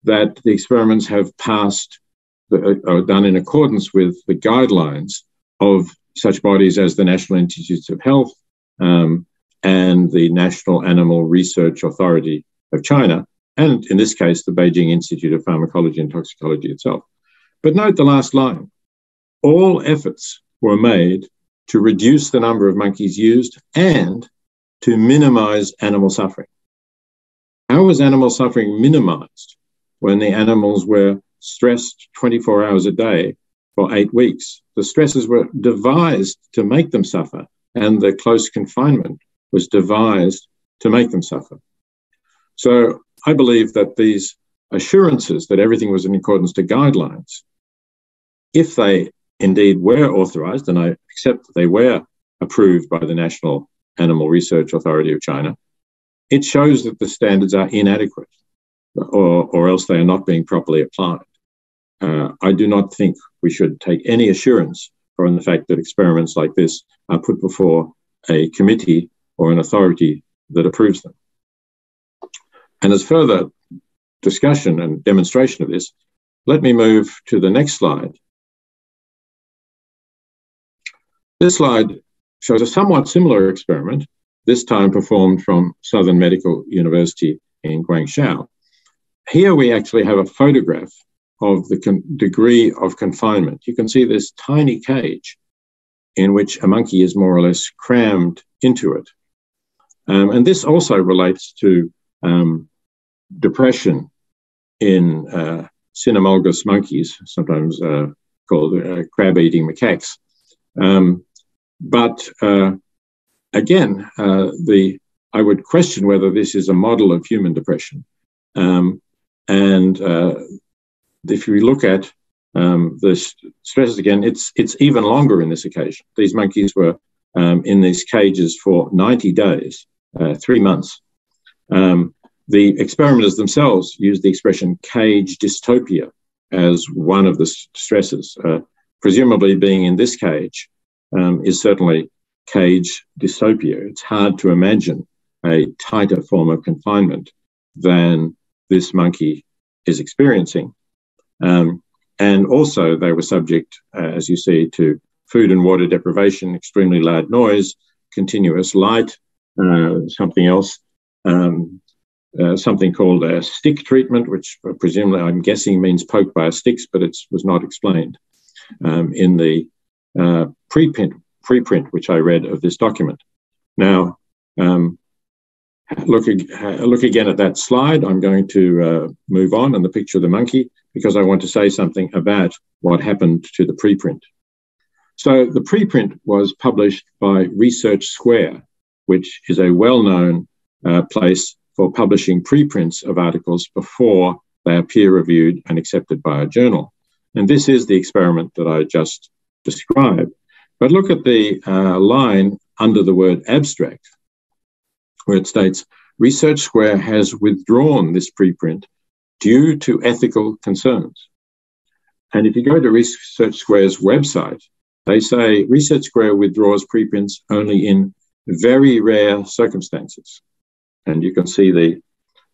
that the experiments have passed, are done in accordance with the guidelines of such bodies as the National Institutes of Health and the National Animal Research Authority of China, and in this case, the Beijing Institute of Pharmacology and Toxicology itself. But note the last line. All efforts were made to reduce the number of monkeys used and to minimize animal suffering. How was animal suffering minimized when the animals were stressed 24 hours a day for 8 weeks? The stresses were devised to make them suffer, and the close confinement was devised to make them suffer. So I believe that these assurances that everything was in accordance to guidelines, if they indeed were authorized, and I accept that they were approved by the National Animal Research Authority of China, it shows that the standards are inadequate or else they are not being properly applied. I do not think we should take any assurance from the fact that experiments like this are put before a committee or an authority that approves them. And as further discussion and demonstration of this, let me move to the next slide. This slide shows a somewhat similar experiment, this time performed from Southern Medical University in Guangzhou. Here we actually have a photograph of the degree of confinement. You can see this tiny cage in which a monkey is more or less crammed into it. And this also relates to depression in cynomolgus monkeys, sometimes called crab-eating macaques. But again, I would question whether this is a model of human depression. If we look at the stresses again, it's even longer in this occasion. These monkeys were in these cages for 90 days, 3 months. The experimenters themselves used the expression cage dystopia as one of the stresses. Presumably being in this cage is certainly cage dystopia. It's hard to imagine a tighter form of confinement than this monkey is experiencing. And also they were subject, as you see, to food and water deprivation, extremely loud noise, continuous light, something else, something called a stick treatment, which presumably I'm guessing means poked by sticks, but it was not explained in the preprint which I read of this document. Now, look again at that slide. I'm going to move on and the picture of the monkey because I want to say something about what happened to the preprint. So the preprint was published by Research Square, which is a well-known place for publishing preprints of articles before they are peer-reviewed and accepted by a journal. And this is the experiment that I just described. But look at the line under the word abstract, where it states, Research Square has withdrawn this preprint due to ethical concerns. And if you go to Research Square's website, they say Research Square withdraws preprints only in very rare circumstances. And you can see the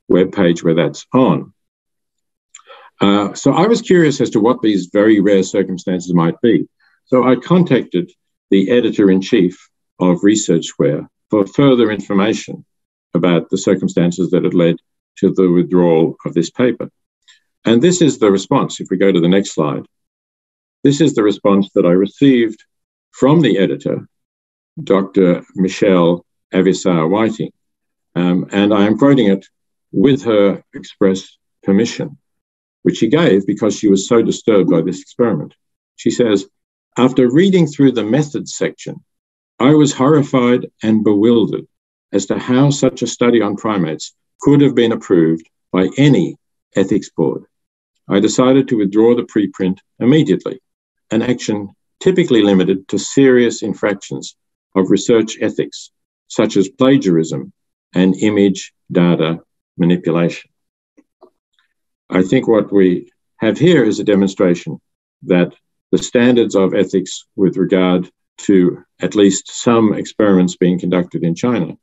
web page where that's on. So I was curious as to what these very rare circumstances might be. So I contacted the editor-in-chief of Research Square for further information about the circumstances that had led to the withdrawal of this paper. And this is the response. If we go to the next slide, this is the response that I received from the editor, Dr. Michelle Avisar-Whiting. And I am quoting it with her express permission, which she gave because she was so disturbed by this experiment. She says, after reading through the methods section, I was horrified and bewildered as to how such a study on primates could have been approved by any ethics board. I decided to withdraw the preprint immediately, an action typically limited to serious infractions of research ethics, such as plagiarism and image data manipulation. I think what we have here is a demonstration that the standards of ethics with regard to at least some experiments being conducted in China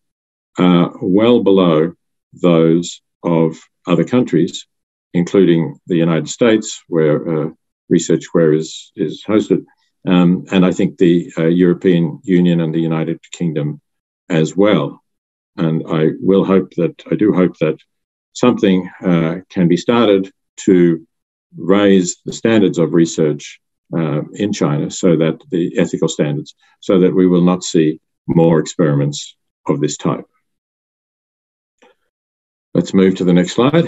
are well below those of other countries, including the United States, where Research Square is hosted, and I think the European Union and the United Kingdom as well. And I do hope that something can be started to raise the standards of research in China, so that the ethical standards, so that we will not see more experiments of this type. Let's move to the next slide.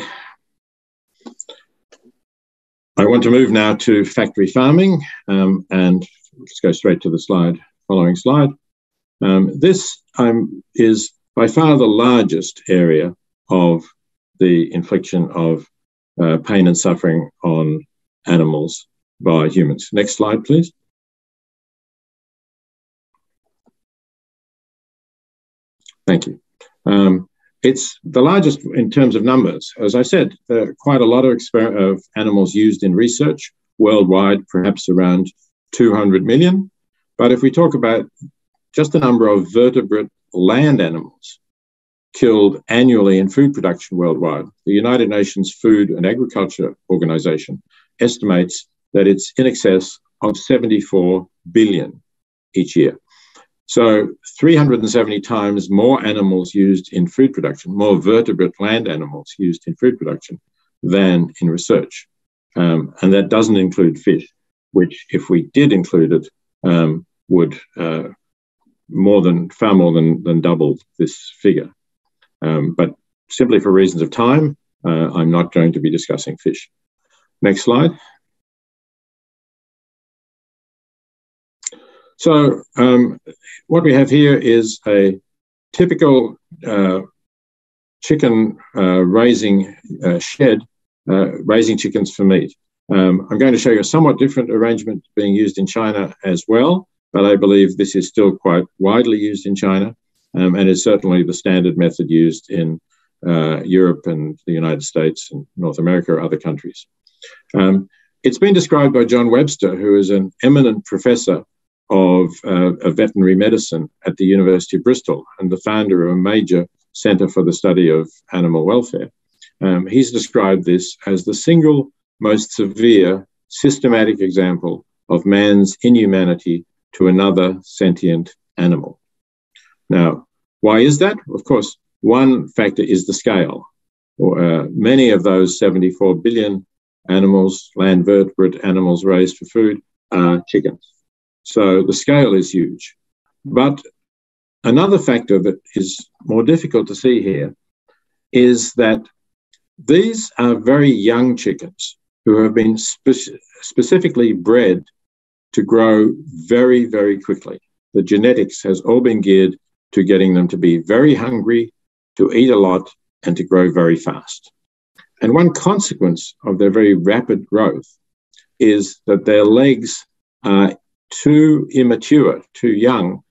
I want to move now to factory farming, and let's go straight to the following slide. This is by far the largest area of the infliction of pain and suffering on animals by humans. Next slide, please. Thank you. It's the largest in terms of numbers. As I said, there are quite a lot of animals used in research worldwide, perhaps around 200 million. But if we talk about just the number of vertebrate land animals killed annually in food production worldwide, the United Nations Food and Agriculture Organization estimates that it's in excess of 74 billion each year. So 370 times more animals used in food production, more vertebrate land animals used in food production than in research. And that doesn't include fish, which if we did include it, would far more than double this figure. But simply for reasons of time, I'm not going to be discussing fish. Next slide. So what we have here is a typical chicken raising shed, raising chickens for meat. I'm going to show you a somewhat different arrangement being used in China as well, but I believe this is still quite widely used in China, and is certainly the standard method used in Europe and the United States and North America or other countries. It's been described by John Webster, who is an eminent professor of veterinary medicine at the University of Bristol and the founder of a major centre for the study of animal welfare. He's described this as the single most severe systematic example of man's inhumanity to another sentient animal. Now, why is that? Of course, one factor is the scale. Many of those 74 billion animals, land vertebrate animals raised for food, are chickens. So the scale is huge. But another factor that is more difficult to see here is that these are very young chickens who have been specifically bred to grow very, very quickly. The genetics has all been geared to getting them to be very hungry, to eat a lot, and to grow very fast. And one consequence of their very rapid growth is that their legs are too immature, too young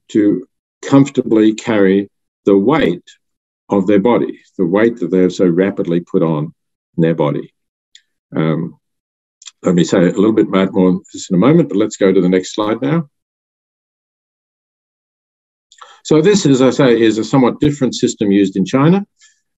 to comfortably carry the weight of their body, the weight that they have so rapidly put on in their body. Let me say a little bit more on this in a moment, but let's go to the next slide now. So this, as I say, is a somewhat different system used in China.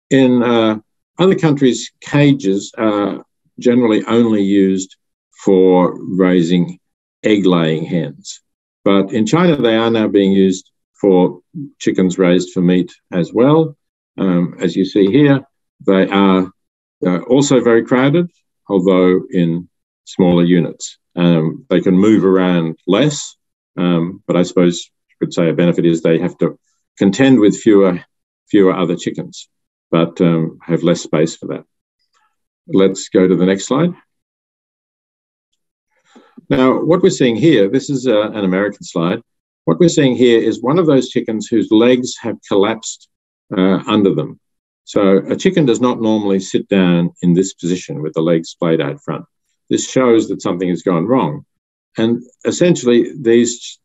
In other countries, cages are generally only used for raising egg-laying hens. But in China, they are now being used for chickens raised for meat as well. As you see here, they are also very crowded, although in smaller units. They can move around less, but I suppose you could say a benefit is they have to contend with fewer other chickens, but have less space for that. Let's go to the next slide. Now, what we're seeing here, this is an American slide. What we're seeing here is one of those chickens whose legs have collapsed under them. So a chicken does not normally sit down in this position with the legs splayed out front. This shows that something has gone wrong. And essentially, this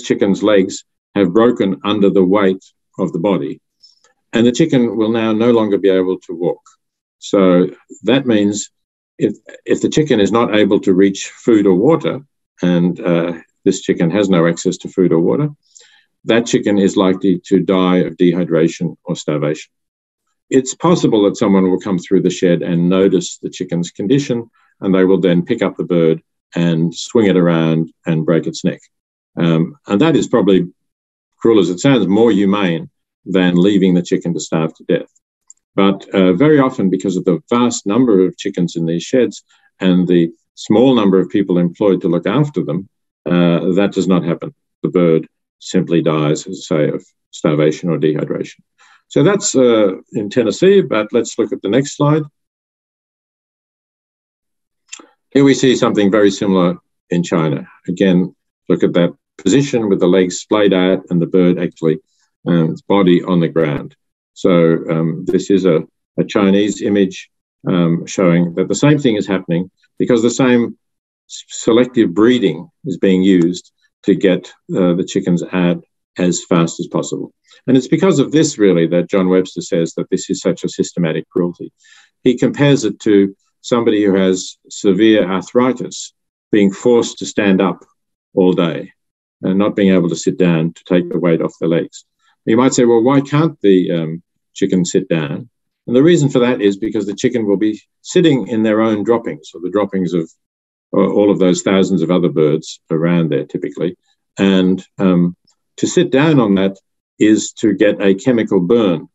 chicken's legs have broken under the weight of the body. And the chicken will now no longer be able to walk. So that means if the chicken is not able to reach food or water, and this chicken has no access to food or water, that chicken is likely to die of dehydration or starvation. It's possible that someone will come through the shed and notice the chicken's condition, and they will then pick up the bird and swing it around and break its neck. And that is probably, cruel as it sounds, more humane than leaving the chicken to starve to death. But very often, because of the vast number of chickens in these sheds and the small number of people employed to look after them, that does not happen. The bird simply dies, as I say, of starvation or dehydration. So that's in Tennessee, but let's look at the next slide. Here we see something very similar in China. Again, look at that position with the legs splayed out and the bird actually, its body on the ground. So this is a Chinese image showing that the same thing is happening because the same selective breeding is being used to get the chickens out as fast as possible. And it's because of this, really, that John Webster says that this is such a systematic cruelty. He compares it to somebody who has severe arthritis being forced to stand up all day and not being able to sit down to take the weight off their legs. You might say, well, why can't the chicken sit down? And the reason for that is because the chicken will be sitting in their own droppings, or the droppings of all of those thousands of other birds around there typically. And to sit down on that is to get a chemical burn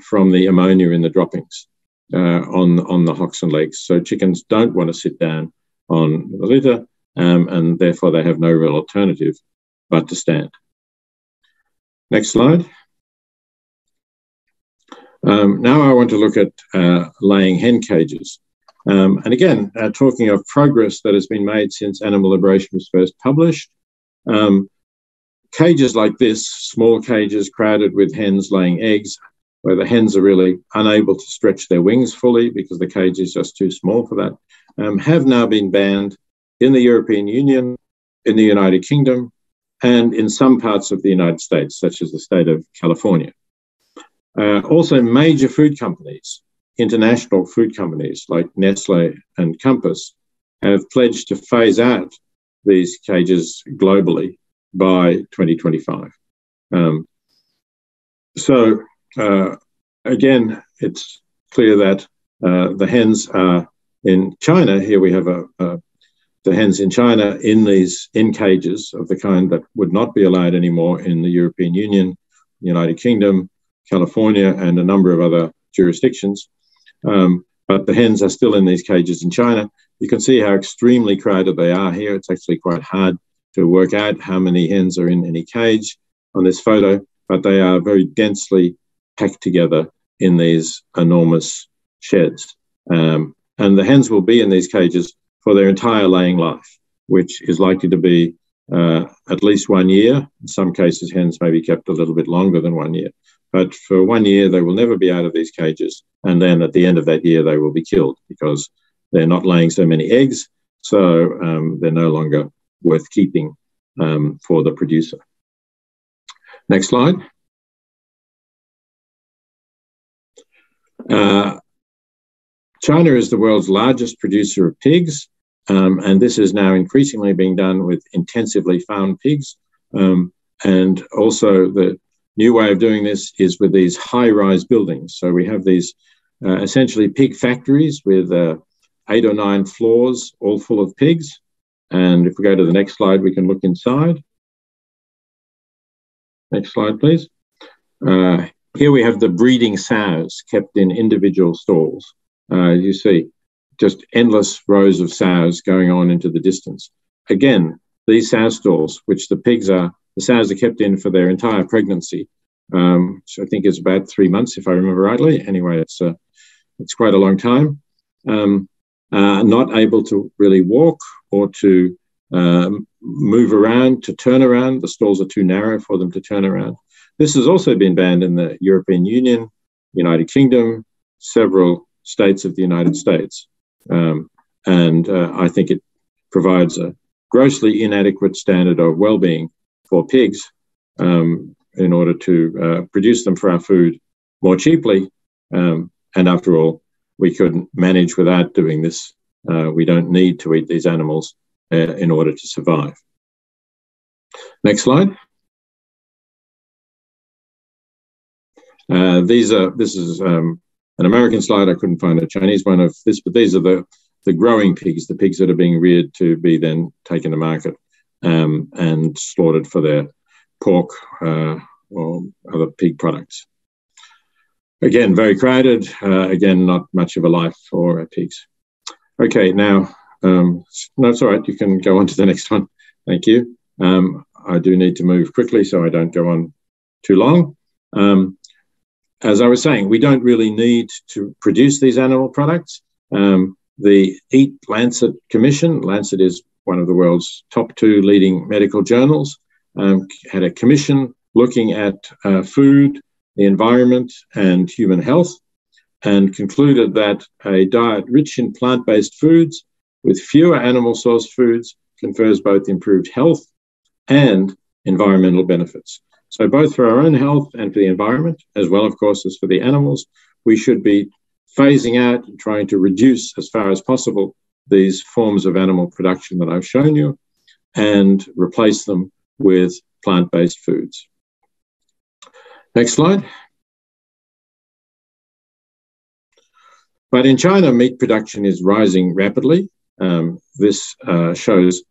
from the ammonia in the droppings on the hocks and legs. So chickens don't want to sit down on the litter, and therefore they have no real alternative but to stand. Next slide. Now I want to look at laying hen cages. And again, talking of progress that has been made since animal liberation was first published, cages like this, small cages crowded with hens laying eggs, where the hens are really unable to stretch their wings fully because the cage is just too small for that, have now been banned in the European Union, in the United Kingdom, and in some parts of the United States, such as the state of California. Also, major food companies, international food companies like Nestle and Compass, have pledged to phase out these cages globally by 2025. Again, it's clear that the hens are in China. Here we have the hens in China in cages of the kind that would not be allowed anymore in the European Union, United Kingdom, California, and a number of other jurisdictions. But the hens are still in these cages in China. You can see how extremely crowded they are here. It's actually quite hard to work out how many hens are in any cage on this photo, but they are very densely packed together in these enormous sheds. And the hens will be in these cages for their entire laying life, which is likely to be at least 1 year. In some cases, hens may be kept a little bit longer than 1 year. But for 1 year, they will never be out of these cages. And then at the end of that year, they will be killed because they're not laying so many eggs. So they're no longer worth keeping for the producer. Next slide. China is the world's largest producer of pigs, and this is now increasingly being done with intensively farmed pigs. And also the new way of doing this is with these high-rise buildings. So we have these essentially pig factories with 8 or 9 floors, all full of pigs. And if we go to the next slide, we can look inside. Next slide, please. Here we have the breeding sows kept in individual stalls. You see just endless rows of sows going on into the distance. Again, these sow stalls, which the sows are kept in for their entire pregnancy, which I think is about 3 months, if I remember rightly. Anyway, it's quite a long time. Not able to really walk or to move around, to turn around. The stalls are too narrow for them to turn around. This has also been banned in the European Union, United Kingdom, several states of the United States. And I think it provides a grossly inadequate standard of well-being for pigs in order to produce them for our food more cheaply. And after all, we could manage without doing this. We don't need to eat these animals in order to survive. Next slide. This is an American slide. I couldn't find a Chinese one of this, but these are the growing pigs, the pigs that are being reared to be then taken to market and slaughtered for their pork or other pig products. Again, very crowded. Again, not much of a life for pigs. Okay, now, no, it's all right. You can go on to the next one. Thank you. I do need to move quickly so I don't go on too long. As I was saying, we don't really need to produce these animal products. The Eat Lancet Commission, Lancet is one of the world's top 2 leading medical journals, had a commission looking at food, the environment, and human health, and concluded that a diet rich in plant-based foods with fewer animal-sourced foods confers both improved health and environmental benefits. So both for our own health and for the environment, as well, of course, as for the animals, we should be phasing out and trying to reduce as far as possible these forms of animal production that I've shown you and replace them with plant-based foods. Next slide. But in China, meat production is rising rapidly. This shows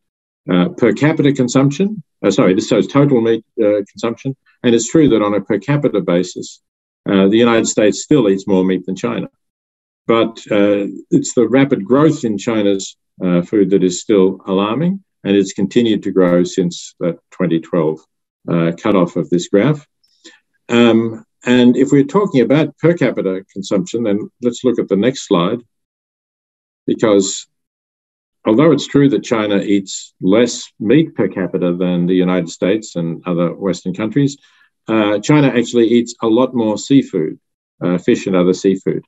per capita consumption. This shows total meat consumption. And it's true that on a per capita basis, the United States still eats more meat than China. But it's the rapid growth in China's food that is still alarming, and it's continued to grow since the 2012 cutoff of this graph. And if we're talking about per capita consumption, then let's look at the next slide, because although it's true that China eats less meat per capita than the United States and other Western countries, China actually eats a lot more seafood, fish and other seafood.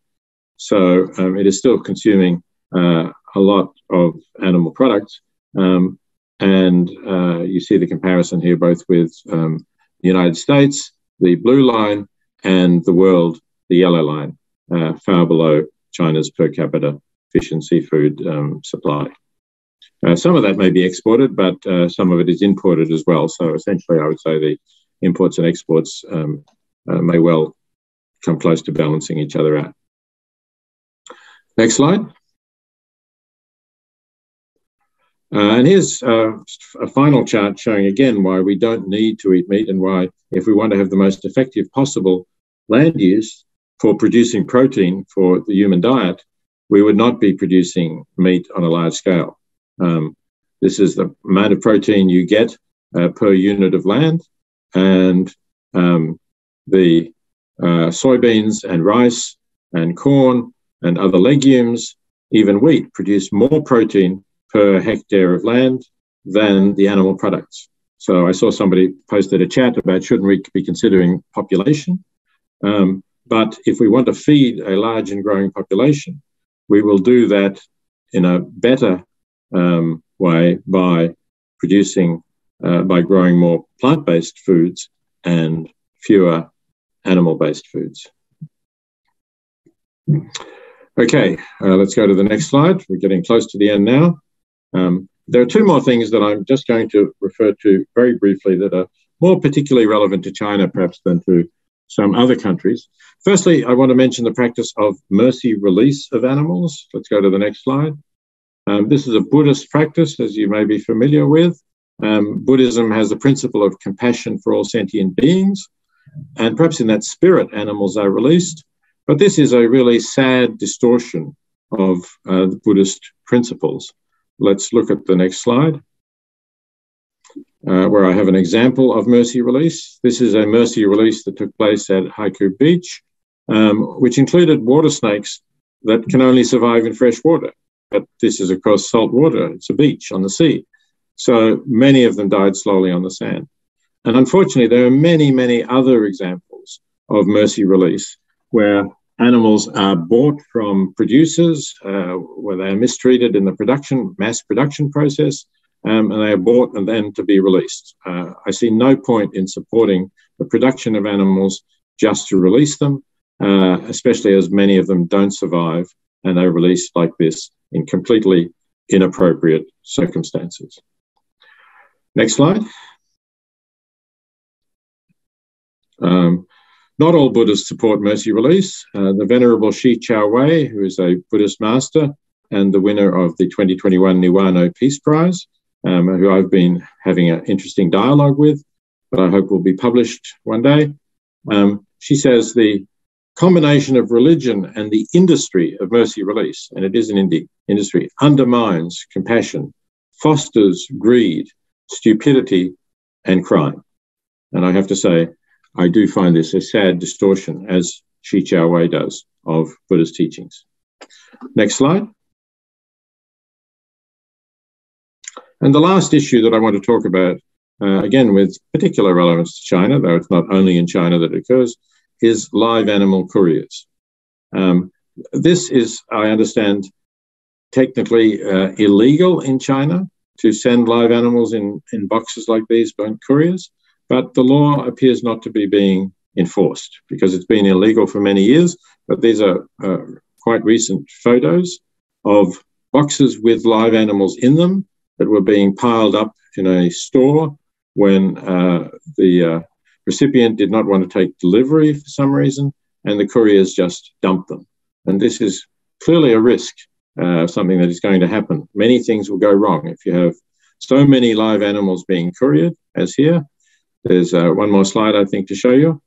So it is still consuming a lot of animal products. And you see the comparison here both with the United States, the blue line, and the world, the yellow line, far below China's per capita fish and seafood supply. Some of that may be exported, but some of it is imported as well. So essentially, I would say the imports and exports may well come close to balancing each other out. Next slide. And here's a final chart showing again why we don't need to eat meat and why, if we want to have the most effective possible land use for producing protein for the human diet, we would not be producing meat on a large scale. This is the amount of protein you get per unit of land, and the soybeans and rice and corn and other legumes, even wheat, produce more protein per hectare of land than the animal products. So I saw somebody posted a chat about shouldn't we be considering population? But if we want to feed a large and growing population, we will do that in a better way by producing, by growing more plant-based foods and fewer animal-based foods. Okay, let's go to the next slide. We're getting close to the end now. There are two more things that I'm just going to refer to very briefly that are more particularly relevant to China, perhaps, than to some other countries. Firstly, I want to mention the practice of mercy release of animals. Let's go to the next slide. This is a Buddhist practice, as you may be familiar with. Buddhism has the principle of compassion for all sentient beings, and perhaps in that spirit, animals are released. But this is a really sad distortion of the Buddhist principles. Let's look at the next slide, where I have an example of mercy release. This is a mercy release that took place at Haiku Beach, which included water snakes that can only survive in fresh water. But this is, of course, salt water. It's a beach on the sea. So many of them died slowly on the sand. And unfortunately, there are many, many other examples of mercy release where animals are bought from producers, where they are mistreated in the mass production process, and they are bought and then to be released. I see no point in supporting the production of animals just to release them, especially as many of them don't survive and they're released like this in completely inappropriate circumstances. Next slide. Not all Buddhists support mercy release. The Venerable Shi Chao Wei, who is a Buddhist master and the winner of the 2021 Niwano Peace Prize, who I've been having an interesting dialogue with, but I hope will be published one day. She says the combination of religion and the industry of mercy release, and it is an industry, undermines compassion, fosters greed, stupidity, and crime. And I have to say, I do find this a sad distortion, as Shi Chao Wei does, of Buddhist teachings. Next slide. And the last issue that I want to talk about, again, with particular relevance to China, though it's not only in China that it occurs, is live animal couriers. This is, I understand, technically illegal in China to send live animals in boxes like these by couriers. But the law appears not to be being enforced because it's been illegal for many years. But these are quite recent photos of boxes with live animals in them that were being piled up in a store when the recipient did not want to take delivery for some reason, and the couriers just dumped them. And this is clearly a risk, something that is going to happen. Many things will go wrong if you have so many live animals being couriered, as here. There's one more slide, I think, to show you.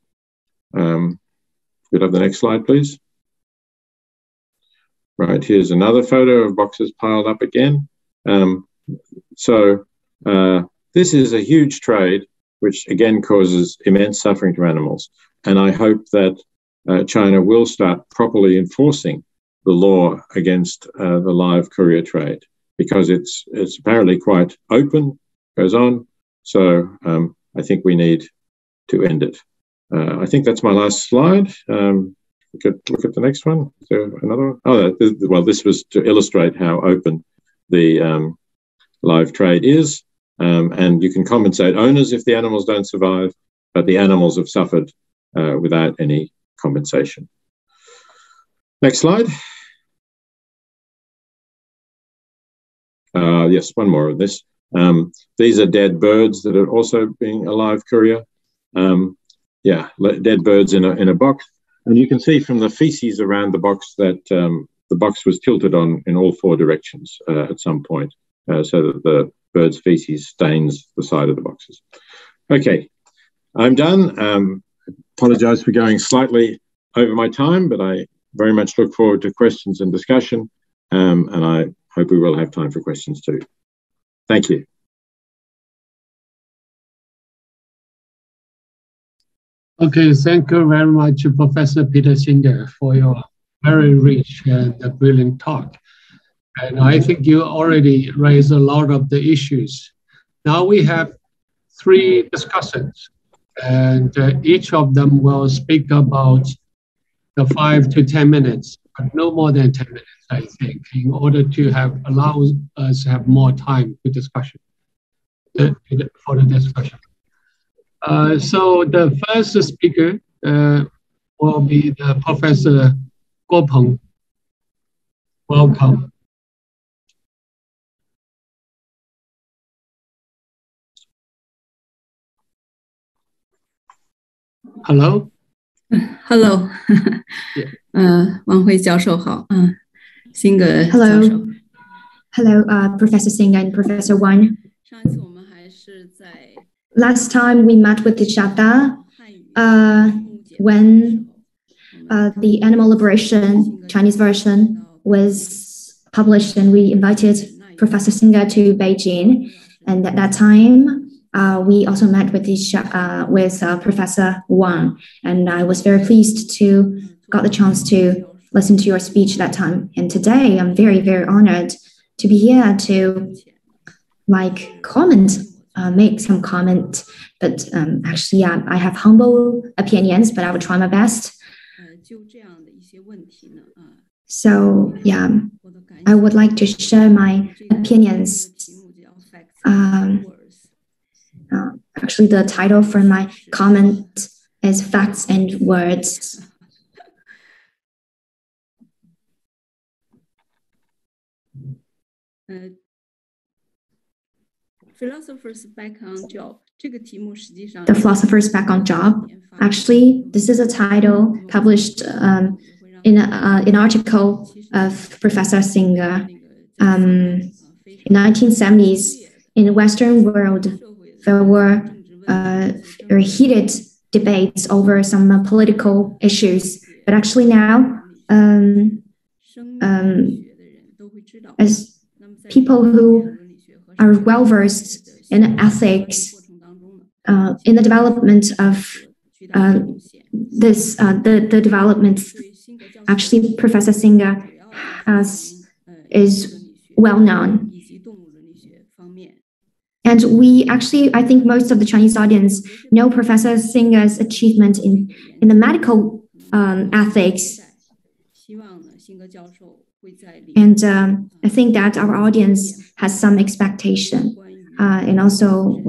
Could have the next slide, please. Right, here's another photo of boxes piled up again. This is a huge trade, which again causes immense suffering to animals. And I hope that China will start properly enforcing the law against the live courier trade, because it's apparently quite open, goes on. So I think we need to end it. I think that's my last slide. We could look at the next one. Is there another one? Oh, well, this was to illustrate how open the live trade is. And you can compensate owners if the animals don't survive, but the animals have suffered without any compensation. Next slide. Yes, one more of this. These are dead birds that are also being a live courier. Yeah, dead birds in a box. And you can see from the feces around the box that the box was tilted on in all four directions at some point, so that the bird's feces stains the side of the boxes. Okay, I'm done. Apologise for going slightly over my time, but I very much look forward to questions and discussion, and I hope we will have time for questions too. Thank you. Okay, thank you very much, Professor Peter Singer, for your very rich and brilliant talk. And I think you already raised a lot of the issues. Now we have 3 discussants, and each of them will speak about the 5 to 10 minutes, but no more than 10 minutes. I think, in order to allow us to have more time for discussion. For the discussion. So the first speaker will be the Professor Peng. Welcome. Hello. Hello. 王辉教授好。Singer 教授。Hello, Professor Singh and Professor Wang. 上一次我们还是在 Last time we met with each other when the Animal Liberation Chinese version was published, and we invited Professor Singh to Beijing. And at that time, we also met with Professor Wang, and I was very pleased to got the chance to listen to your speech that time. And today, I'm very, very honored to be here to make some comment. But actually, yeah, I have humble opinions, but I will try my best. So yeah, I would like to share my opinions. Actually, the title for my comment is Facts and Words. Philosophers back on job. 这个题目实际上 The Philosopher's Back on Job. Actually, this is a title published in an article of Professor Singh. In 1970s, in the Western world, there were very heated debates over some political issues. But actually now, as people who are well-versed in ethics, in the development of the developments, actually Professor Singh is well-known. And I think most of the Chinese audience know Professor Singh's achievement in the medical ethics. And I think that our audience has some expectation, and also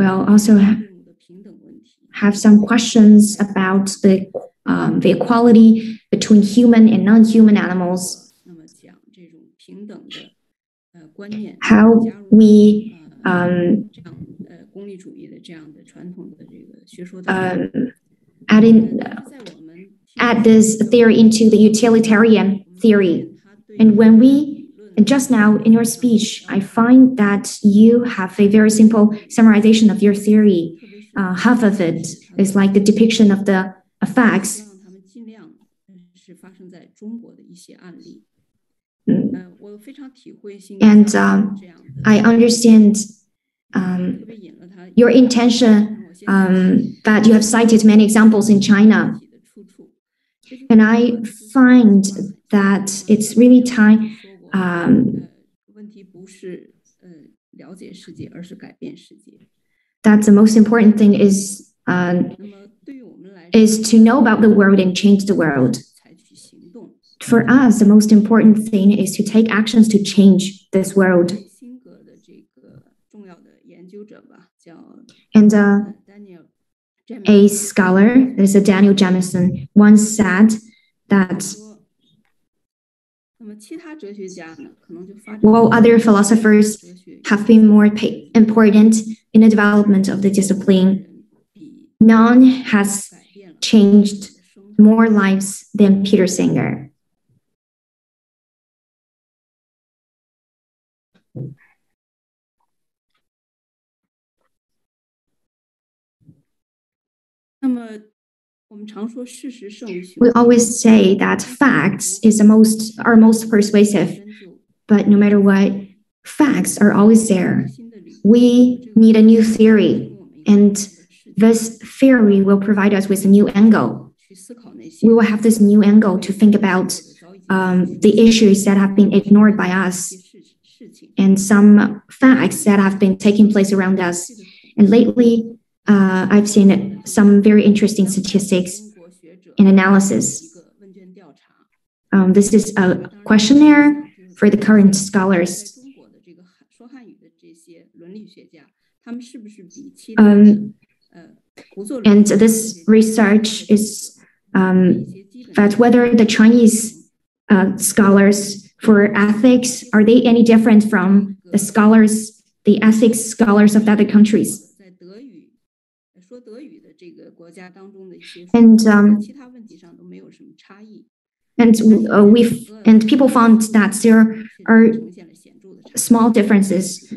have some questions about the equality between human and non-human animals. How we add this theory into the utilitarian theory. And just now in your speech, I find that you have a very simple summarization of your theory. Half of it is like the depiction of the facts. And I understand your intention, that you have cited many examples in China. And I find that it's really time that the most important thing is to know about the world and change the world. For us, the most important thing is to take actions to change this world. And a scholar, there's a Daniel Jamison, once said that while other philosophers have been more important in the development of the discipline, none has changed more lives than Peter Singer. We always say that facts is are most persuasive, but no matter what, facts are always there. We need a new theory, and this theory will provide us with a new angle. We will have this new angle to think about the issues that have been ignored by us and some facts that have been taking place around us. And lately, I've seen some very interesting statistics and analysis. This is a questionnaire for the current scholars. And this research is that whether the Chinese scholars for ethics, are they any different from the scholars, the ethics scholars of other countries? And people found that there are small differences,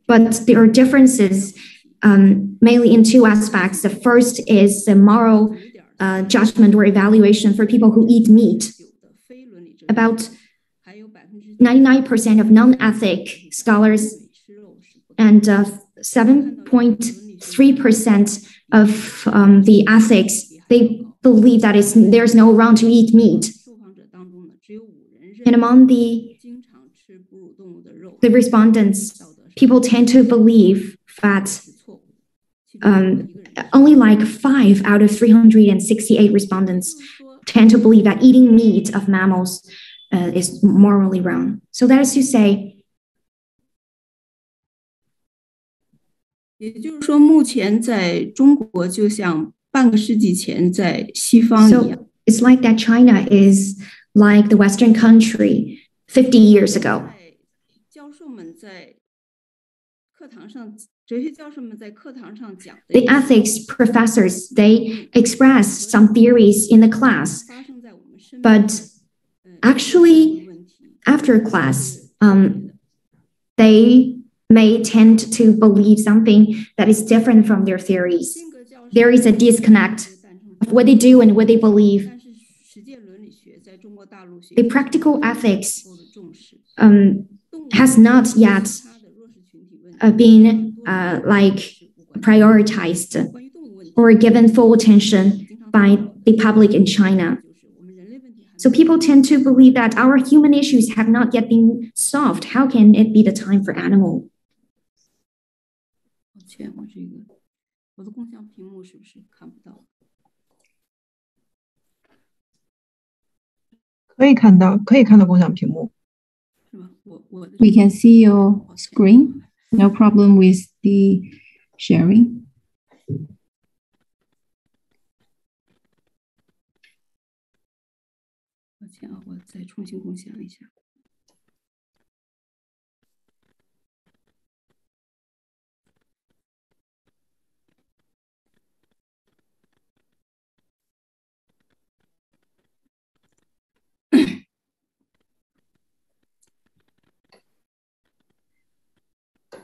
but there are differences mainly in two aspects. The first is the moral judgment or evaluation for people who eat meat. About 99% of non-ethic scholars and 7.3% of the ethics, they believe that there's no wrong to eat meat. And among the respondents, people tend to believe that only like 5 out of 368 respondents tend to believe that eating meat of mammals is morally wrong. So that is to say, 也就是说，目前在中国就像半个世纪前在西方一样。 So it's like that China is like the Western country 50 years ago. 教授们在课堂上，哲学教授们在课堂上讲。The ethics professors, they express some theories in the class, but actually, after class, they may tend to believe something that is different from their theories. There is a disconnect of what they do and what they believe. The practical ethics has not yet been prioritized or given full attention by the public in China. So people tend to believe that our human issues have not yet been solved. How can it be the time for animal? 我的共享屏幕是不是看不到？可以看到共享屏幕。是吧？我 We can see your screen. No problem with the sharing. 抱歉啊，我再重新共享一下。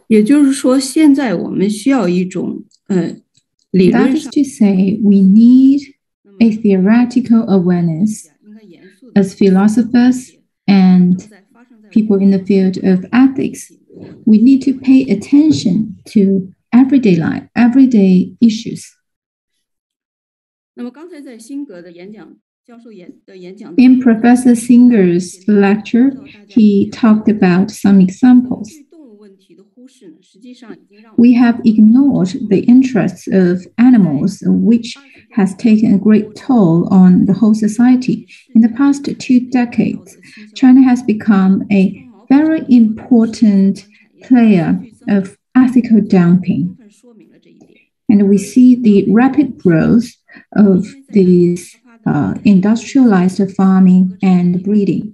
也就是说，现在我们需要一种理论 That is to say, we need a theoretical awareness. As philosophers and people in the field of ethics, we need to pay attention to everyday life, everyday issues. 那么刚才在辛格的演讲，教授的演讲 In Professor Singer's lecture, he talked about some examples. We have ignored the interests of animals, which has taken a great toll on the whole society. In the past 2 decades, China has become a very important player of ethical dumping. And we see the rapid growth of these industrialized farming and breeding,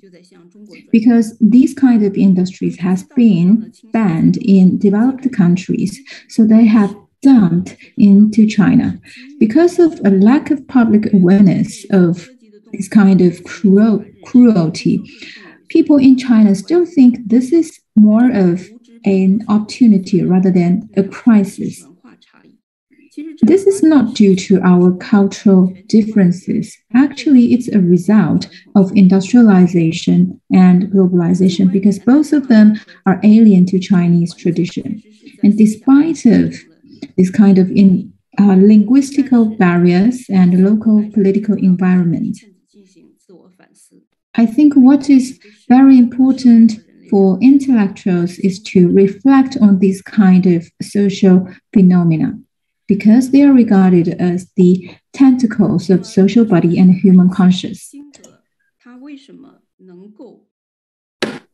because these kinds of industries has been banned in developed countries, so they have dumped into China. Because of a lack of public awareness of this kind of cruelty, people in China still think this is more of an opportunity rather than a crisis. This is not due to our cultural differences. Actually, it's a result of industrialization and globalization, because both of them are alien to Chinese tradition. And despite of this kind of linguistical barriers and local political environment, I think what is very important for intellectuals is to reflect on this kind of social phenomena, because they are regarded as the tentacles of social body and human conscience.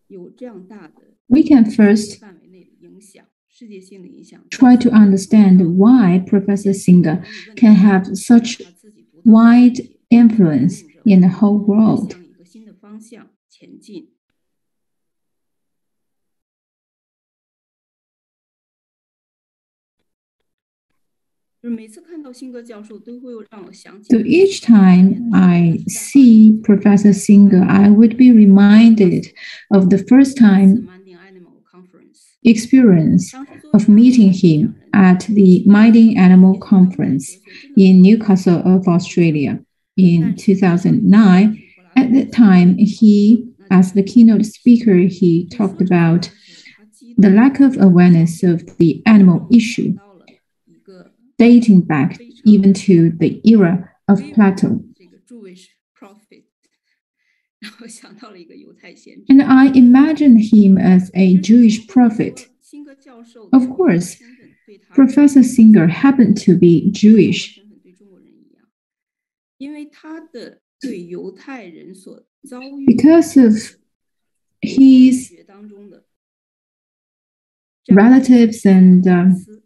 We can first try to understand why Professor Singer can have such wide influence in the whole world. So each time I see Professor Singer, I would be reminded of the first time experience of meeting him at the Mighty Animal Conference in Newcastle of Australia in 2009. At that time, he, as the keynote speaker, he talked about the lack of awareness of the animal issue, dating back even to the era of Plato. And I imagine him as a Jewish prophet. Of course, Professor Singer happened to be Jewish. Because of his relatives and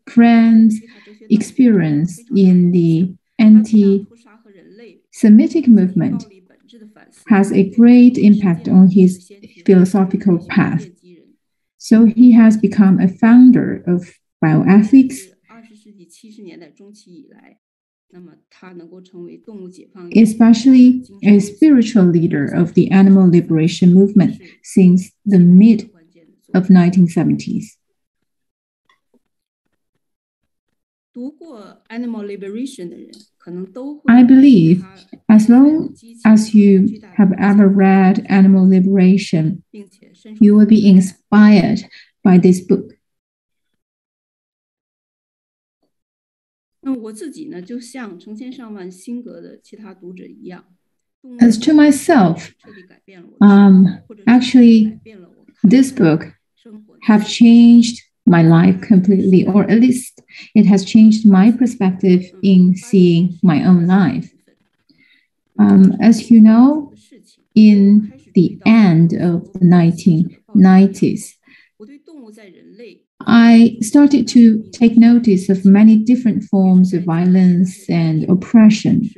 friends' experience in the anti-Semitic movement has a great impact on his philosophical path. So he has become a founder of bioethics, especially a spiritual leader of the animal liberation movement since the mid of 1970s. I believe as long as you have ever read Animal Liberation, you will be inspired by this book. As to myself, actually, this book have changed my life completely, or at least it has changed my perspective in seeing my own life. As you know, in the end of the 1990s, I started to take notice of many different forms of violence and oppression.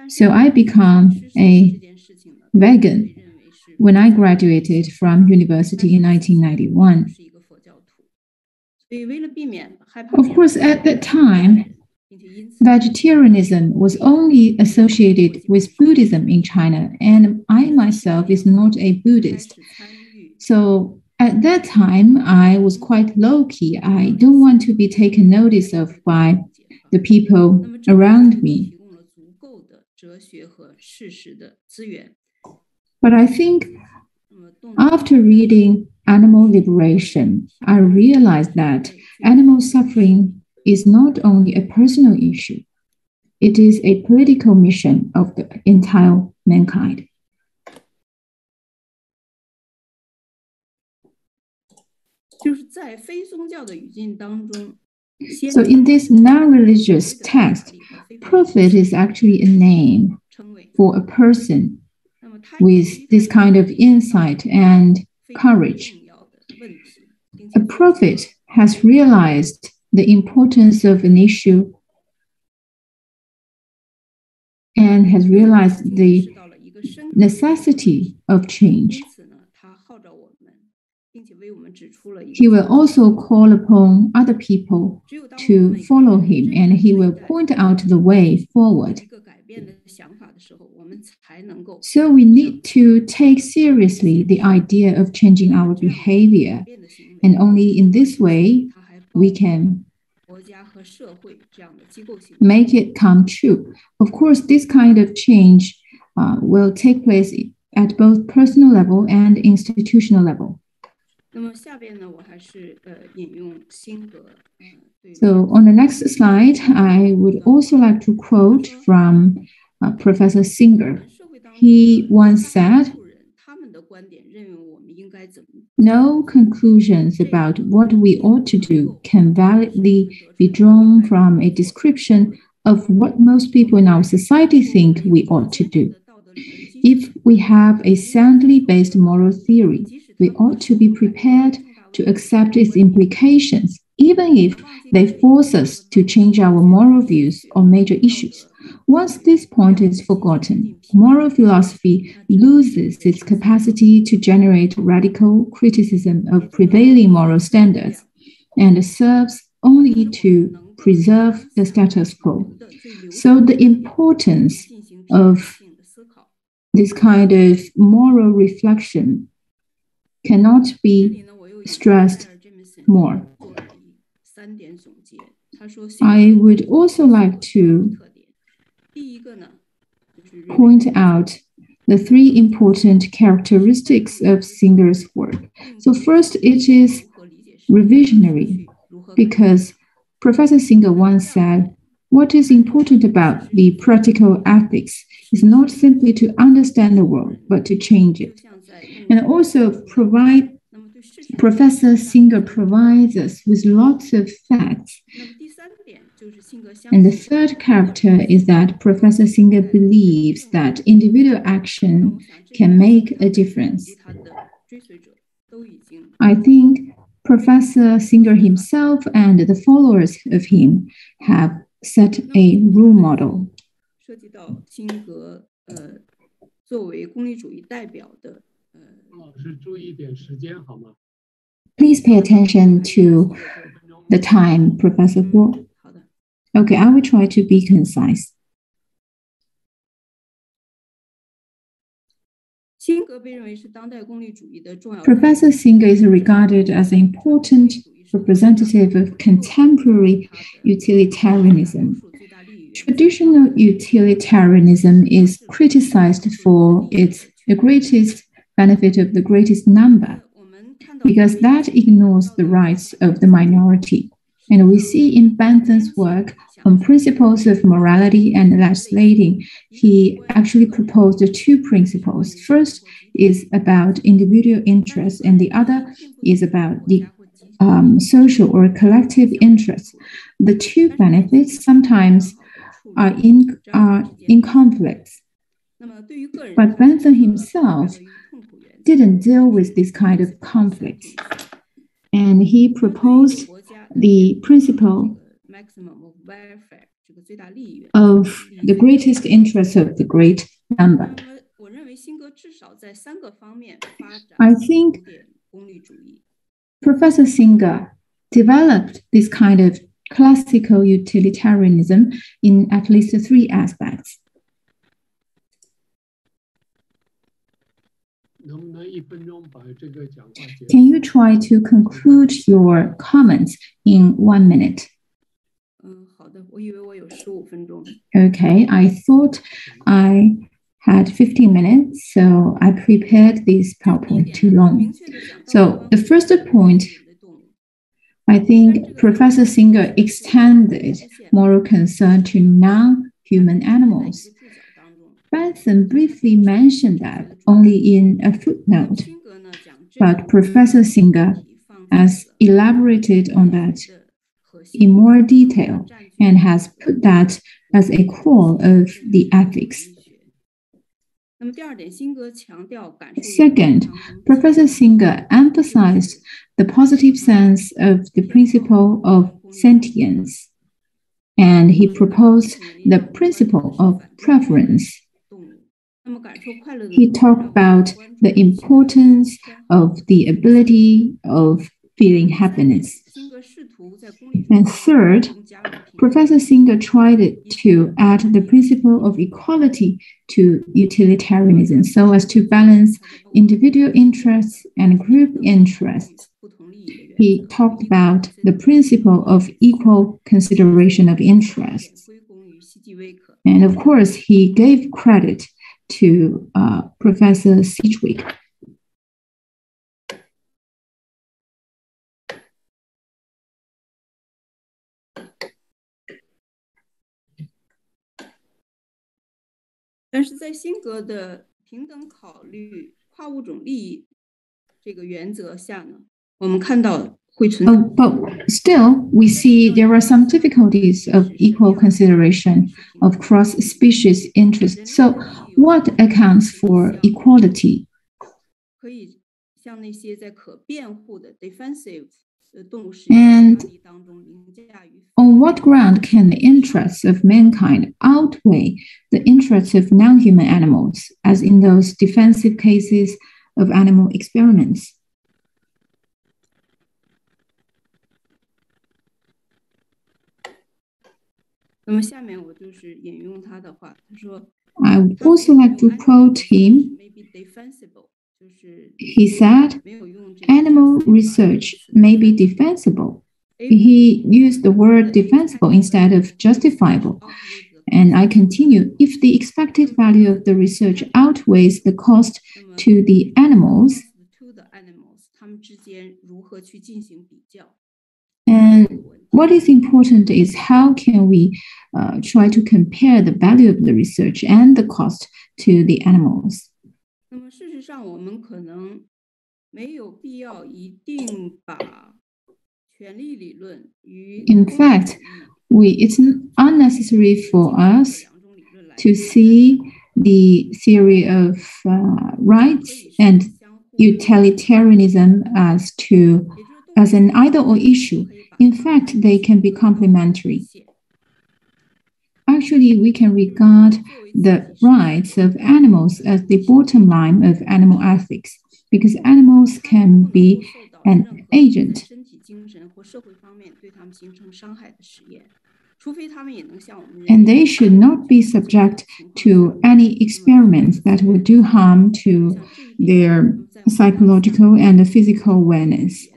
So I became a vegan when I graduated from university in 1991. Of course, at that time, vegetarianism was only associated with Buddhism in China, and I myself is not a Buddhist. So at that time, I was quite low-key. I don't want to be taken notice of by the people around me. But I think after reading Animal Liberation, I realized that animal suffering is not only a personal issue, it is a political mission of the entire mankind. So in this non-religious text, prophet is actually a name for a person with this kind of insight and courage. A prophet has realized the importance of an issue and has realized the necessity of change. He will also call upon other people to follow him, and he will point out the way forward. So we need to take seriously the idea of changing our behavior, and only in this way we can make it come true. Of course, this kind of change will take place at both personal level and institutional level. So on the next slide, I would also like to quote from Professor Singer. He once said, "No conclusions about what we ought to do can validly be drawn from a description of what most people in our society think we ought to do. If we have a soundly based moral theory, we ought to be prepared to accept its implications, even if they force us to change our moral views on major issues. Once this point is forgotten, moral philosophy loses its capacity to generate radical criticism of prevailing moral standards and serves only to preserve the status quo. So the importance of this kind of moral reflection cannot be stressed more. I would also like to point out the three important characteristics of Singer's work. So first, it is revisionary, because Professor Singer once said, what is important about the practical ethics is not simply to understand the world, but to change it. And also Professor Singer provides us with lots of facts. And the third character is that Professor Singer believes that individual action can make a difference. I think Professor Singer himself and the followers of him have set a role model. Please pay attention to the time, Professor Guo. Okay, I will try to be concise. Professor Singer is regarded as an important representative of contemporary utilitarianism. Traditional utilitarianism is criticized for the greatest benefit of the greatest number, because that ignores the rights of the minority. And we see in Bentham's work on principles of morality and legislating, he actually proposed two principles. First is about individual interests, and the other is about the social or collective interests. The two benefits sometimes are in conflict. But Bentham himself didn't deal with this kind of conflict. And he proposed the principle of the greatest interest of the great number. I think Professor Singer developed this kind of classical utilitarianism in at least three aspects. Can you try to conclude your comments in 1 minute? Okay, I thought I had 15 minutes, so I prepared this PowerPoint too long. So the first point, I think Professor Singer extended moral concern to non-human animals. Bentham briefly mentioned that only in a footnote, but Professor Singer has elaborated on that in more detail and has put that as a core of the ethics. Second, Professor Singer emphasized the positive sense of the principle of sentience, and he proposed the principle of preference. He talked about the importance of the ability of feeling happiness. And third, Professor Singer tried to add the principle of equality to utilitarianism so as to balance individual interests and group interests. He talked about the principle of equal consideration of interests. And of course, he gave credit to Professor Sidgwick. But still, we see there are some difficulties of equal consideration of cross-species interests. So what accounts for equality? And on what ground can the interests of mankind outweigh the interests of non-human animals, as in those defensive cases of animal experiments? I would also like to quote him. He said, animal research may be defensible. He used the word defensible instead of justifiable. And I continue, if the expected value of the research outweighs the cost to the animals, and what is important is how can we try to compare the value of the research and the cost to the animals. In fact, it's unnecessary for us to see the theory of rights and utilitarianism as an either-or issue. In fact, they can be complementary. Actually, we can regard the rights of animals as the bottom line of animal ethics, because animals can be an agent. And they should not be subject to any experiments that would do harm to their psychological and physical awareness.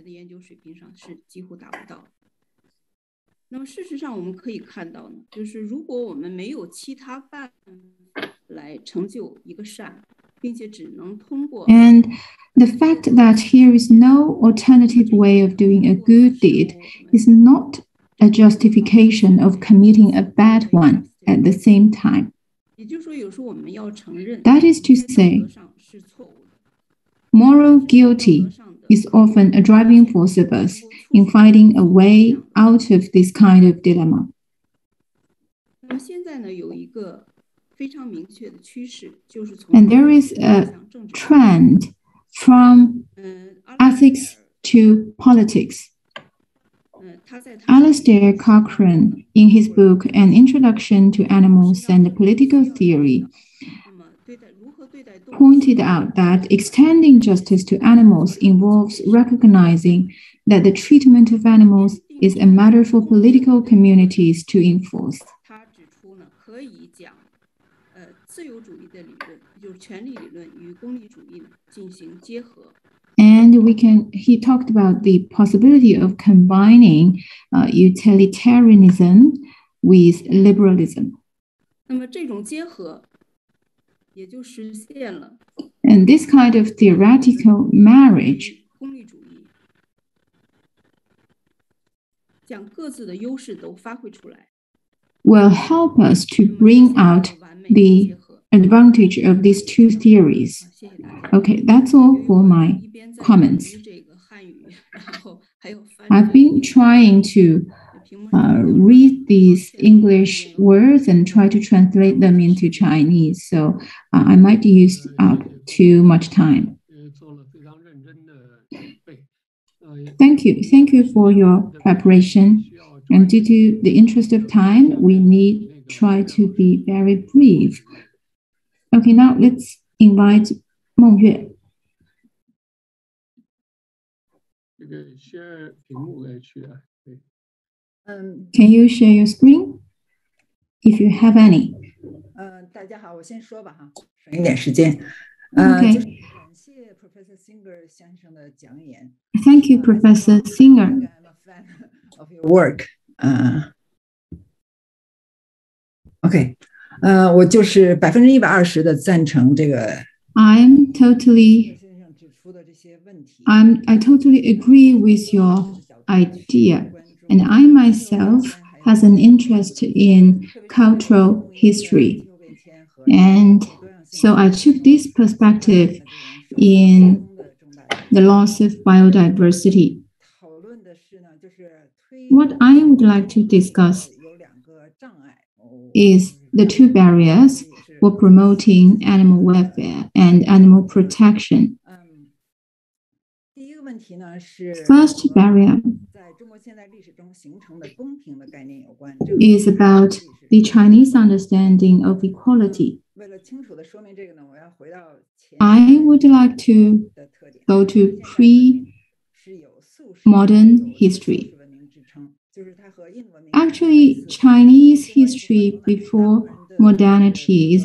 And the fact that here is no alternative way of doing a good deed is not a justification of committing a bad one at the same time. That is to say, moral guilty is often a driving force of us in finding a way out of this kind of dilemma. And there is a trend from ethics to politics. Alistair Cochrane, in his book An Introduction to Animals and Political Theory, pointed out that extending justice to animals involves recognizing that the treatment of animals is a matter for political communities to enforce. And he talked about the possibility of combining utilitarianism with liberalism. And this kind of theoretical marriage will help us to bring out the advantage of these two theories. Okay, that's all for my comments. I've been trying to read these English words and try to translate them into Chinese, so I might use up too much time. Thank you for your preparation. And due to the interest of time, we need try to be very brief. Okay, now let's invite Meng Yue. Can you share your screen if you have any? 大家好，我先说吧哈，省一点时间。Okay. 感谢 Professor Singer 先生的讲演。Thank you, Professor Singer. I'm a fan of your work. OK. 我就是120%的赞成这个。I totally agree with your idea, and I myself has an interest in cultural history, and so I took this perspective in the loss of biodiversity. What I would like to discuss is the two barriers for promoting animal welfare and animal protection. First barrier is about the Chinese understanding of equality. I would like to go to pre-modern history. Actually, Chinese history before modernity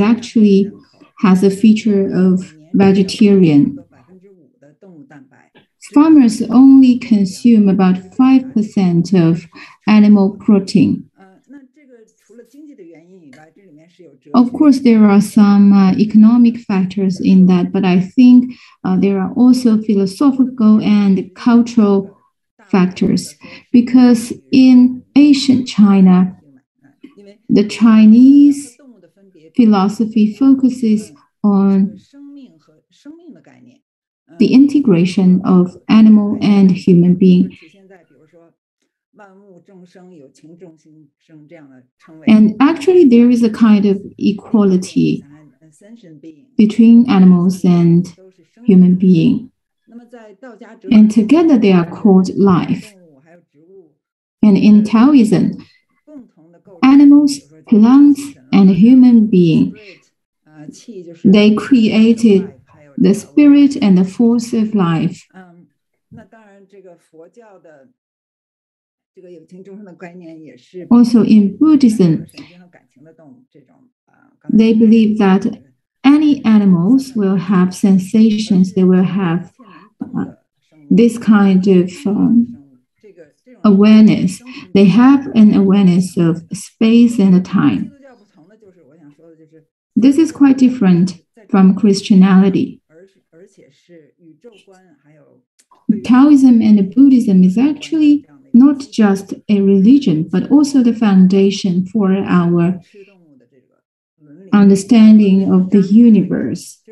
has a feature of vegetarian. Farmers only consume about 5% of animal protein. Of course, there are some economic factors in that, but I think there are also philosophical and cultural factors, because in ancient China, the Chinese philosophy focuses on the integration of animal and human being. And actually, there is a kind of equality between animals and human being. And together they are called life. And in Taoism, animals, plants, and human beings, they created the spirit and the force of life. Also in Buddhism, they believe that any animals will have sensations, they will have this kind of awareness. They have an awareness of space and time. This is quite different from Christianity. Taoism and Buddhism is actually not just a religion, but also the foundation for our understanding of the universe.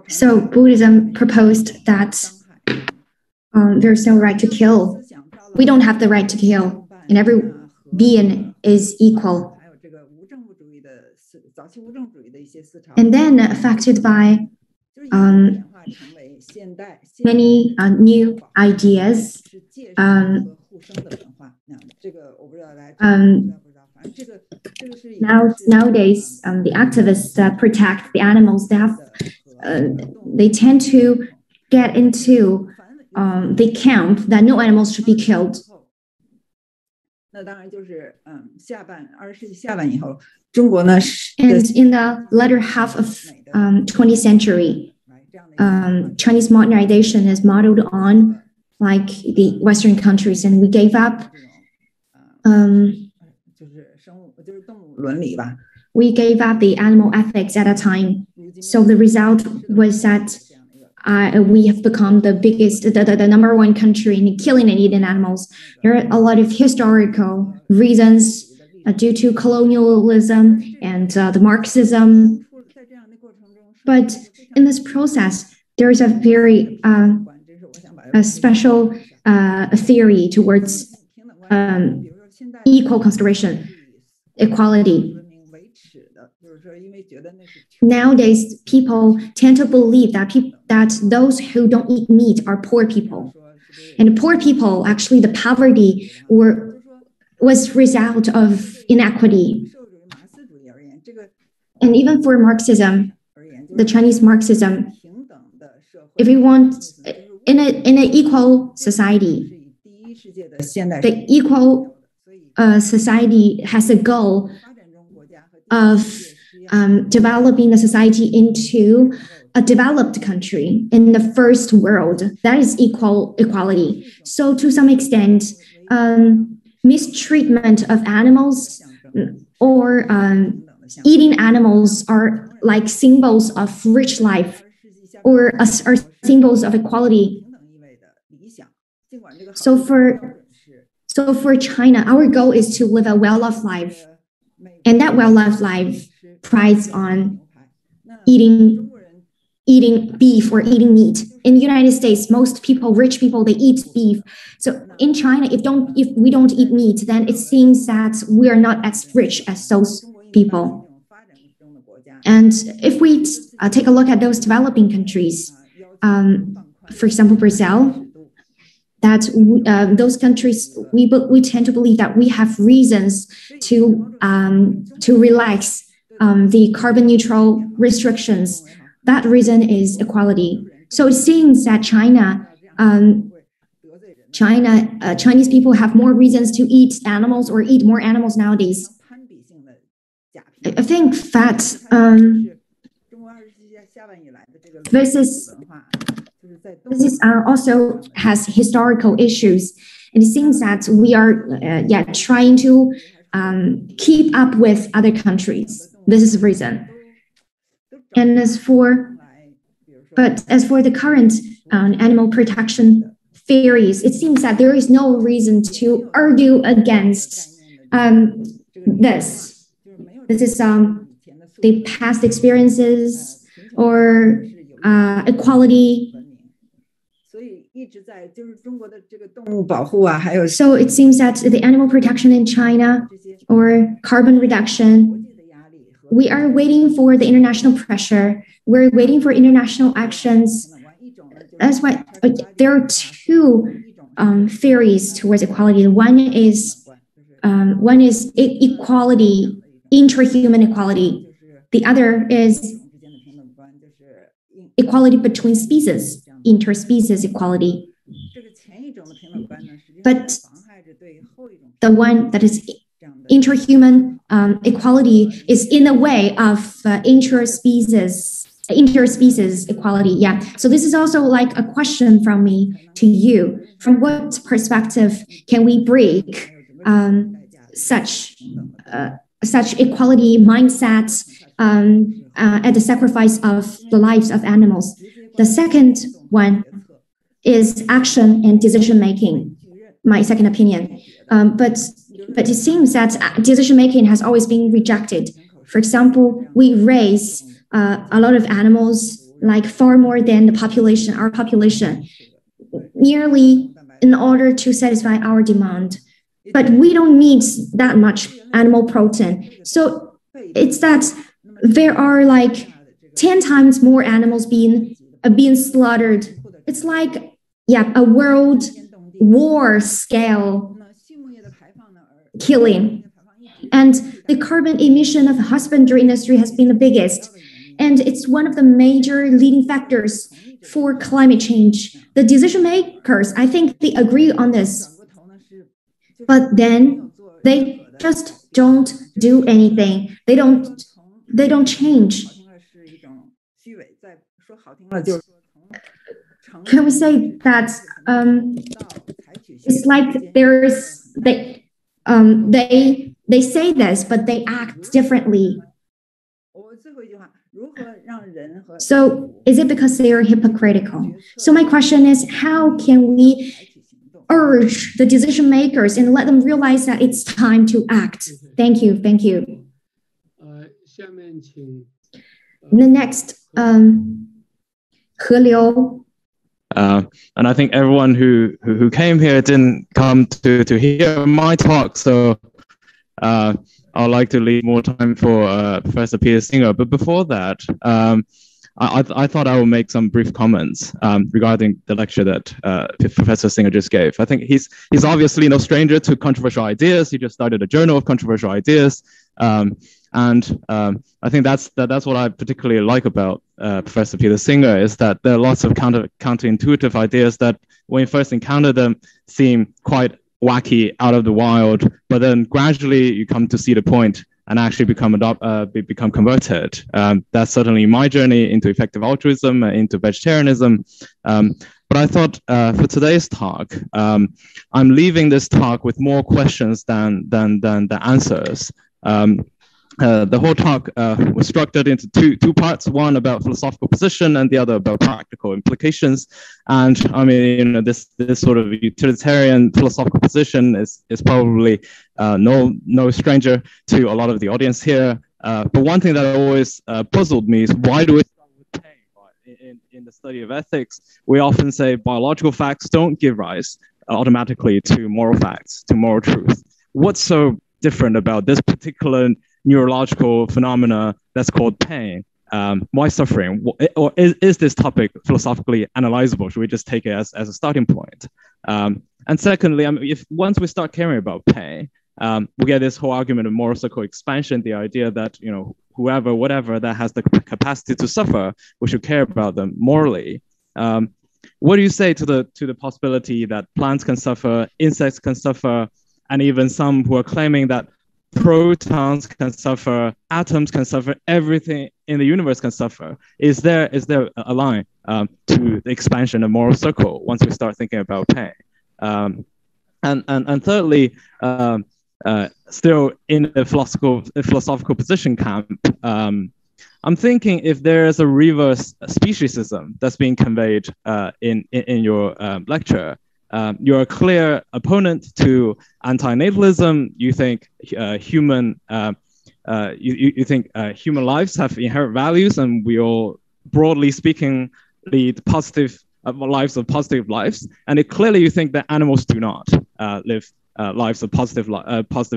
So Buddhism proposed that there's no right to kill. We don't have the right to kill, and every being is equal. And then affected by many new ideas, nowadays, the activists protect the animals. They tend to get into the camp that no animals should be killed. And in the latter half of 20th century, Chinese modernization is modeled on like the Western countries, and we gave up. We gave up the animal ethics at a time. So the result was that we have become the biggest, the number one country in killing and eating animals. There are a lot of historical reasons due to colonialism and the Marxism. But in this process, there is a very special theory towards equal consideration, equality. Nowadays, people tend to believe that those who don't eat meat are poor people. And poor people, actually, the poverty was result of inequity. And even for Marxism, the Chinese Marxism, if we want in an equal society, the equal society has a goal of developing the society into a developed country in the first world. That is equality. So to some extent, mistreatment of animals or eating animals are like symbols of rich life or are symbols of equality. So for China, our goal is to live a well-loved life. And that well-loved life prides on eating eating beef or eating meat. In the United States, most people, rich people, they eat beef. So in China, if we don't eat meat, then it seems that we are not as rich as those people. And if we take a look at those developing countries, for example, Brazil, that those countries, we tend to believe that we have reasons to relax the carbon neutral restrictions. That reason is equality. So it seems that Chinese people have more reasons to eat animals or eat more animals nowadays. I think that this is also has historical issues. And it seems that we are trying to keep up with other countries. This is the reason. And as for the current animal protection theories, it seems that there is no reason to argue against this. This is the past experiences or equality. So it seems that the animal protection in China or carbon reduction, we are waiting for the international pressure. We're waiting for international actions. That's why there are two theories towards equality. One is equality, intrahuman equality. The other is equality between species, interspecies equality. But the one that is intrahuman equality is in the way of interspecies equality. Yeah. So this is also like a question from me to you. From what perspective can we break such equality mindsets at the sacrifice of the lives of animals? The second one is action and decision making. My second opinion. But it seems that decision making has always been rejected. For example, we raise a lot of animals, like far more than the population, our population, nearly in order to satisfy our demand. But we don't need that much animal protein. So it's that there are like 10 times more animals being slaughtered. It's like, a world war scale killing. And the carbon emission of the husbandry industry has been the biggest. And it's one of the major leading factors for climate change. The decision makers, I think they agree on this. But then they just don't do anything. They don't change. Can we say that it's like they say this, but they act differently? So is it because they are hypocritical? So my question is, how can we urge the decision makers and let them realize that it's time to act? Thank you. Thank you. The next, He Liu. And I think everyone who came here didn't come to hear my talk, so I would like to leave more time for Professor Peter Singer. But before that, I thought I would make some brief comments regarding the lecture that Professor Singer just gave. I think he's obviously no stranger to controversial ideas. He just started a journal of controversial ideas. And I think that's what I particularly like about Professor Peter Singer, is that there are lots of counterintuitive ideas that when you first encounter them seem quite wacky, out of the wild, but then gradually you come to see the point and actually become converted. That's certainly my journey into effective altruism, into vegetarianism. But I thought for today's talk, I'm leaving this talk with more questions than the answers. The whole talk was structured into two parts, one about philosophical position and the other about practical implications. And I mean, this sort of utilitarian philosophical position is probably no stranger to a lot of the audience here. But one thing that always puzzled me is, why do we start with Peng in the study of ethics, we often say biological facts don't give rise automatically to moral facts, to moral truth. What's so different about this particular neurological phenomena that's called pain? Why suffering? Or is this topic philosophically analyzable? Should we just take it as a starting point? And secondly, I mean, if once we start caring about pain, we get this whole argument of moral circle expansion, the idea that, you know, whoever, whatever, that has the capacity to suffer, we should care about them morally. What do you say to the possibility that plants can suffer, insects can suffer, and even some who are claiming that protons can suffer, atoms can suffer, everything in the universe can suffer? Is there a line to the expansion of moral circle once we start thinking about pain? And thirdly, still in a philosophical position camp, I'm thinking if there is a reverse speciesism that's being conveyed in your lecture. You're a clear opponent to antinatalism. You think human human lives have inherent values, and we all, broadly speaking, lead positive lives of positive lives. And clearly, you think that animals do not live lives of positive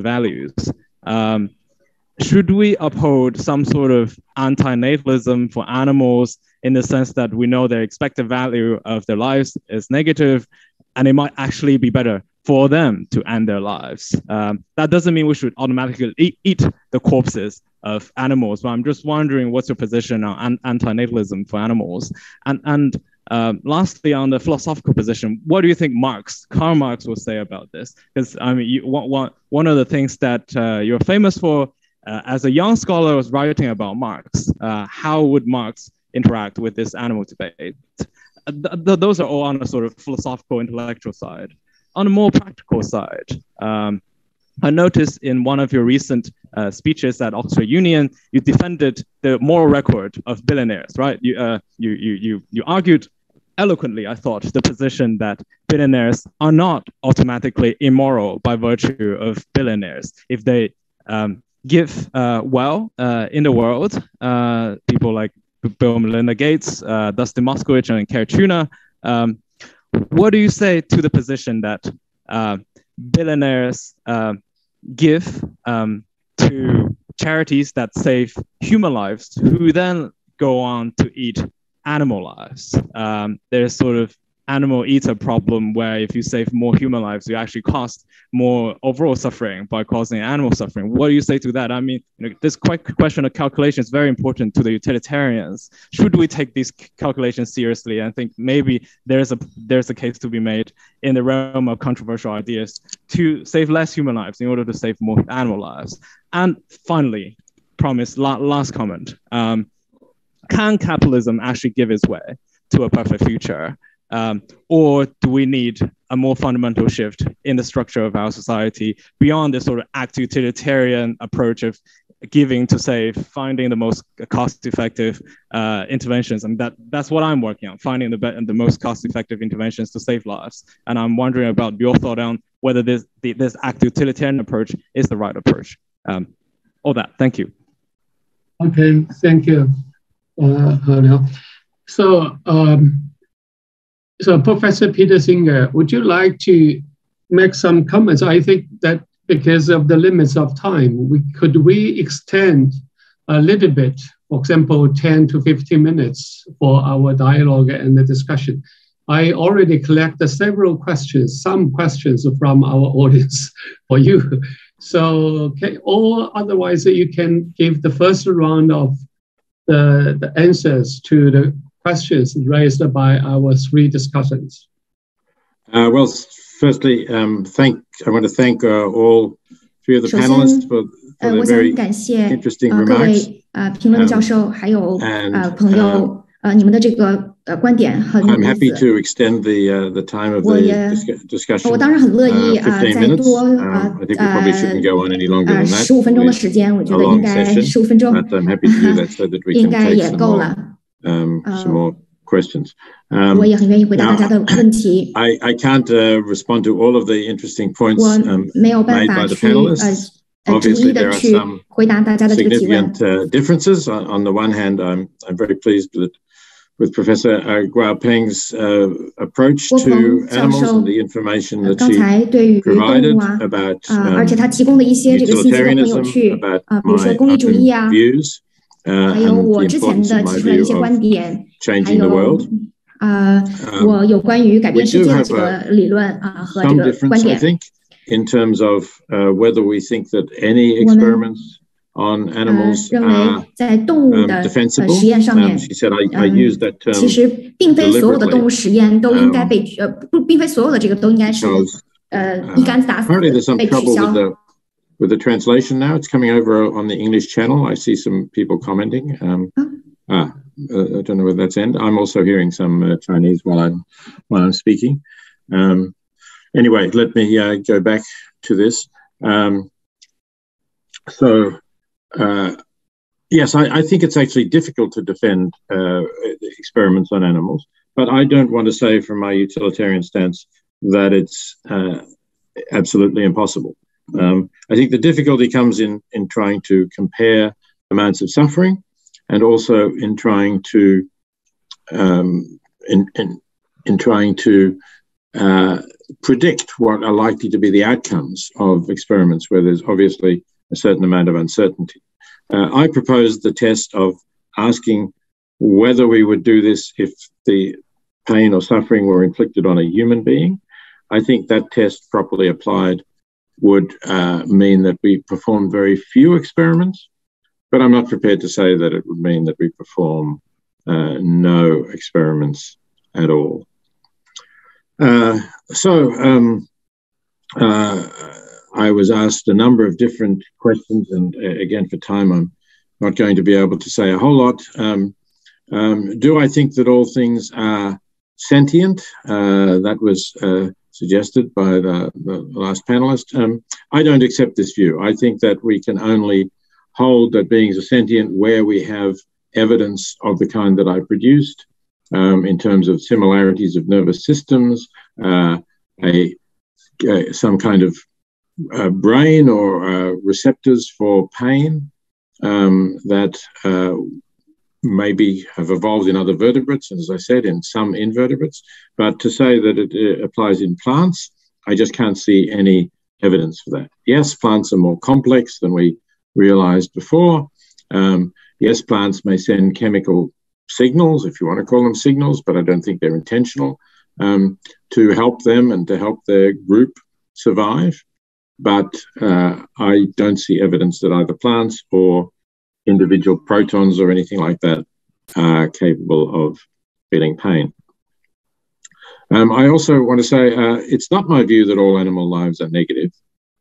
values. Should we uphold some sort of antinatalism for animals in the sense that we know their expected value of their lives is negative, and it might actually be better for them to end their lives? That doesn't mean we should automatically eat the corpses of animals, but I'm just wondering what's your position on antinatalism for animals? And lastly, on the philosophical position, what do you think Karl Marx will say about this? Because I mean, one of the things that you're famous for as a young scholar was writing about Marx. How would Marx interact with this animal debate? Those are all on a sort of philosophical, intellectual side. On a more practical side, I noticed in one of your recent speeches at Oxford Union, you defended the moral record of billionaires, right? You argued eloquently, I thought, the position that billionaires are not automatically immoral by virtue of billionaires. If they give well in the world, people like Bill and Melinda Gates, Dustin Moskowitz, and Kerry Tuna. What do you say to the position that billionaires give to charities that save human lives, who then go on to eat animal lives? There's sort of animal eater problem where if you save more human lives, you actually cost more overall suffering by causing animal suffering. What do you say to that? I mean, this question of calculation is very important to the utilitarians. Should we take these calculations seriously? I think maybe there's a case to be made in the realm of controversial ideas to save less human lives in order to save more animal lives. And finally, promise, last comment. Can capitalism actually give its way to a perfect future? Or do we need a more fundamental shift in the structure of our society beyond this sort of act utilitarian approach of giving to save, finding the most cost-effective interventions? I mean, that's what I'm working on, finding the most cost-effective interventions to save lives. And I'm wondering about your thought on whether this act utilitarian approach is the right approach. All that. Thank you. Okay, thank you. So Professor Peter Singer, would you like to make some comments? I think that because of the limits of time, could we extend a little bit, for example, 10 to 15 minutes for our dialogue and the discussion? I already collected several questions, some questions from our audience for you. So, or otherwise you can give the first round of the answers to the questions raised by our three discussants. Well, firstly, I want to thank all three of the panelists for their very interesting remarks. 评论教授还有朋友你们的这个观点很有意思。I'm happy to extend the time of the discussion. 我当然很乐意再多I think we probably shouldn't go on any longer than that. 15分钟的时间，我觉得应该15分钟 But I'm happy to do that so that we can take some more questions. 我也很愿意回答大家的问题。I can't respond to all of the interesting points 我没有办 made 法 by the 去 panelists. 逐 Obviously, 一 there 的 are 去 some 回答大家的这个提问。 significant differences. On the one hand, I'm very pleased that with Professor Guo Peng's approach to animals and the information that she provided about utilitarianism, about my own views, and the importance in my view of changing the world. We do have some difference, I think, in terms of whether we think that any experiments on animals are defensible. She said, I use that term apparently there's some trouble with the translation now. It's coming over on the English channel. I see some people commenting. I don't know whether that's end. I'm also hearing some Chinese while I'm speaking. Anyway, let me go back to this. Yes, I think it's actually difficult to defend experiments on animals, but I don't want to say from my utilitarian stance that it's absolutely impossible. I think the difficulty comes in trying to compare amounts of suffering, and also in trying to predict what are likely to be the outcomes of experiments where there's obviously a certain amount of uncertainty. I proposed the test of asking whether we would do this if the pain or suffering were inflicted on a human being. I think that test properly applied would mean that we perform very few experiments, but I'm not prepared to say that it would mean that we perform no experiments at all. I was asked a number of different questions, and again, for time, I'm not going to be able to say a whole lot. Do I think that all things are sentient? That was suggested by the last panelist. I don't accept this view. I think that we can only hold that beings are sentient where we have evidence of the kind that I produced in terms of similarities of nervous systems, some kind of brain or receptors for pain that maybe have evolved in other vertebrates, and as I said, in some invertebrates. But to say that it applies in plants, I just can't see any evidence for that. Yes, plants are more complex than we realized before. Yes, plants may send chemical signals, if you want to call them signals, but I don't think they're intentional, to help them and to help their group survive. But I don't see evidence that either plants or individual protons or anything like that are capable of feeling pain. I also want to say it's not my view that all animal lives are negative,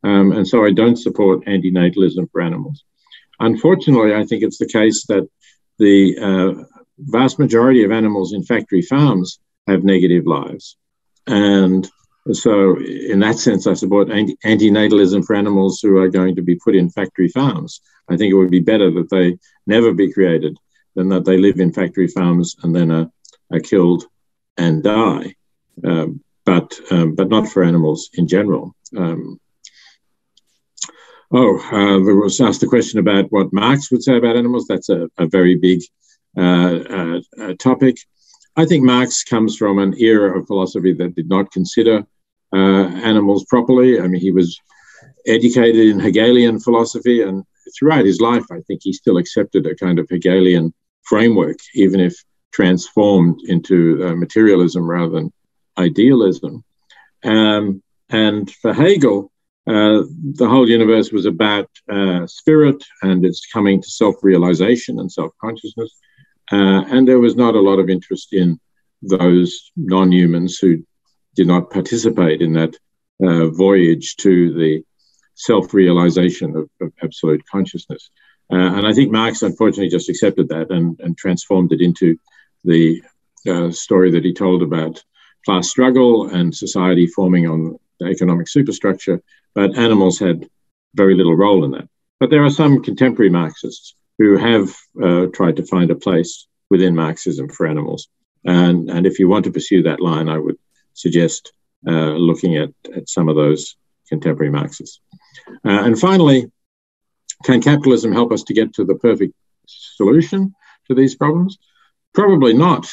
and so I don't support antinatalism for animals. Unfortunately, I think it's the case that the vast majority of animals in factory farms have negative lives. And so in that sense, I support antinatalism for animals who are going to be put in factory farms. I think it would be better that they never be created than that they live in factory farms and then are killed and die, but not for animals in general. There was asked the question about what Marx would say about animals. That's a very big topic. I think Marx comes from an era of philosophy that did not consider animals properly. I mean, he was educated in Hegelian philosophy, and throughout his life, I think he still accepted a kind of Hegelian framework, even if transformed into materialism rather than idealism. And for Hegel, the whole universe was about spirit and its coming to self-realization and self-consciousness. And there was not a lot of interest in those non-humans who did not participate in that voyage to the self-realization of absolute consciousness. And I think Marx, unfortunately, just accepted that and transformed it into the story that he told about class struggle and society forming on the economic superstructure, but animals had very little role in that. But there are some contemporary Marxists who have tried to find a place within Marxism for animals. And if you want to pursue that line, I would suggest looking at some of those contemporary Marxists. And finally, can capitalism help us to get to the perfect solution to these problems? Probably not.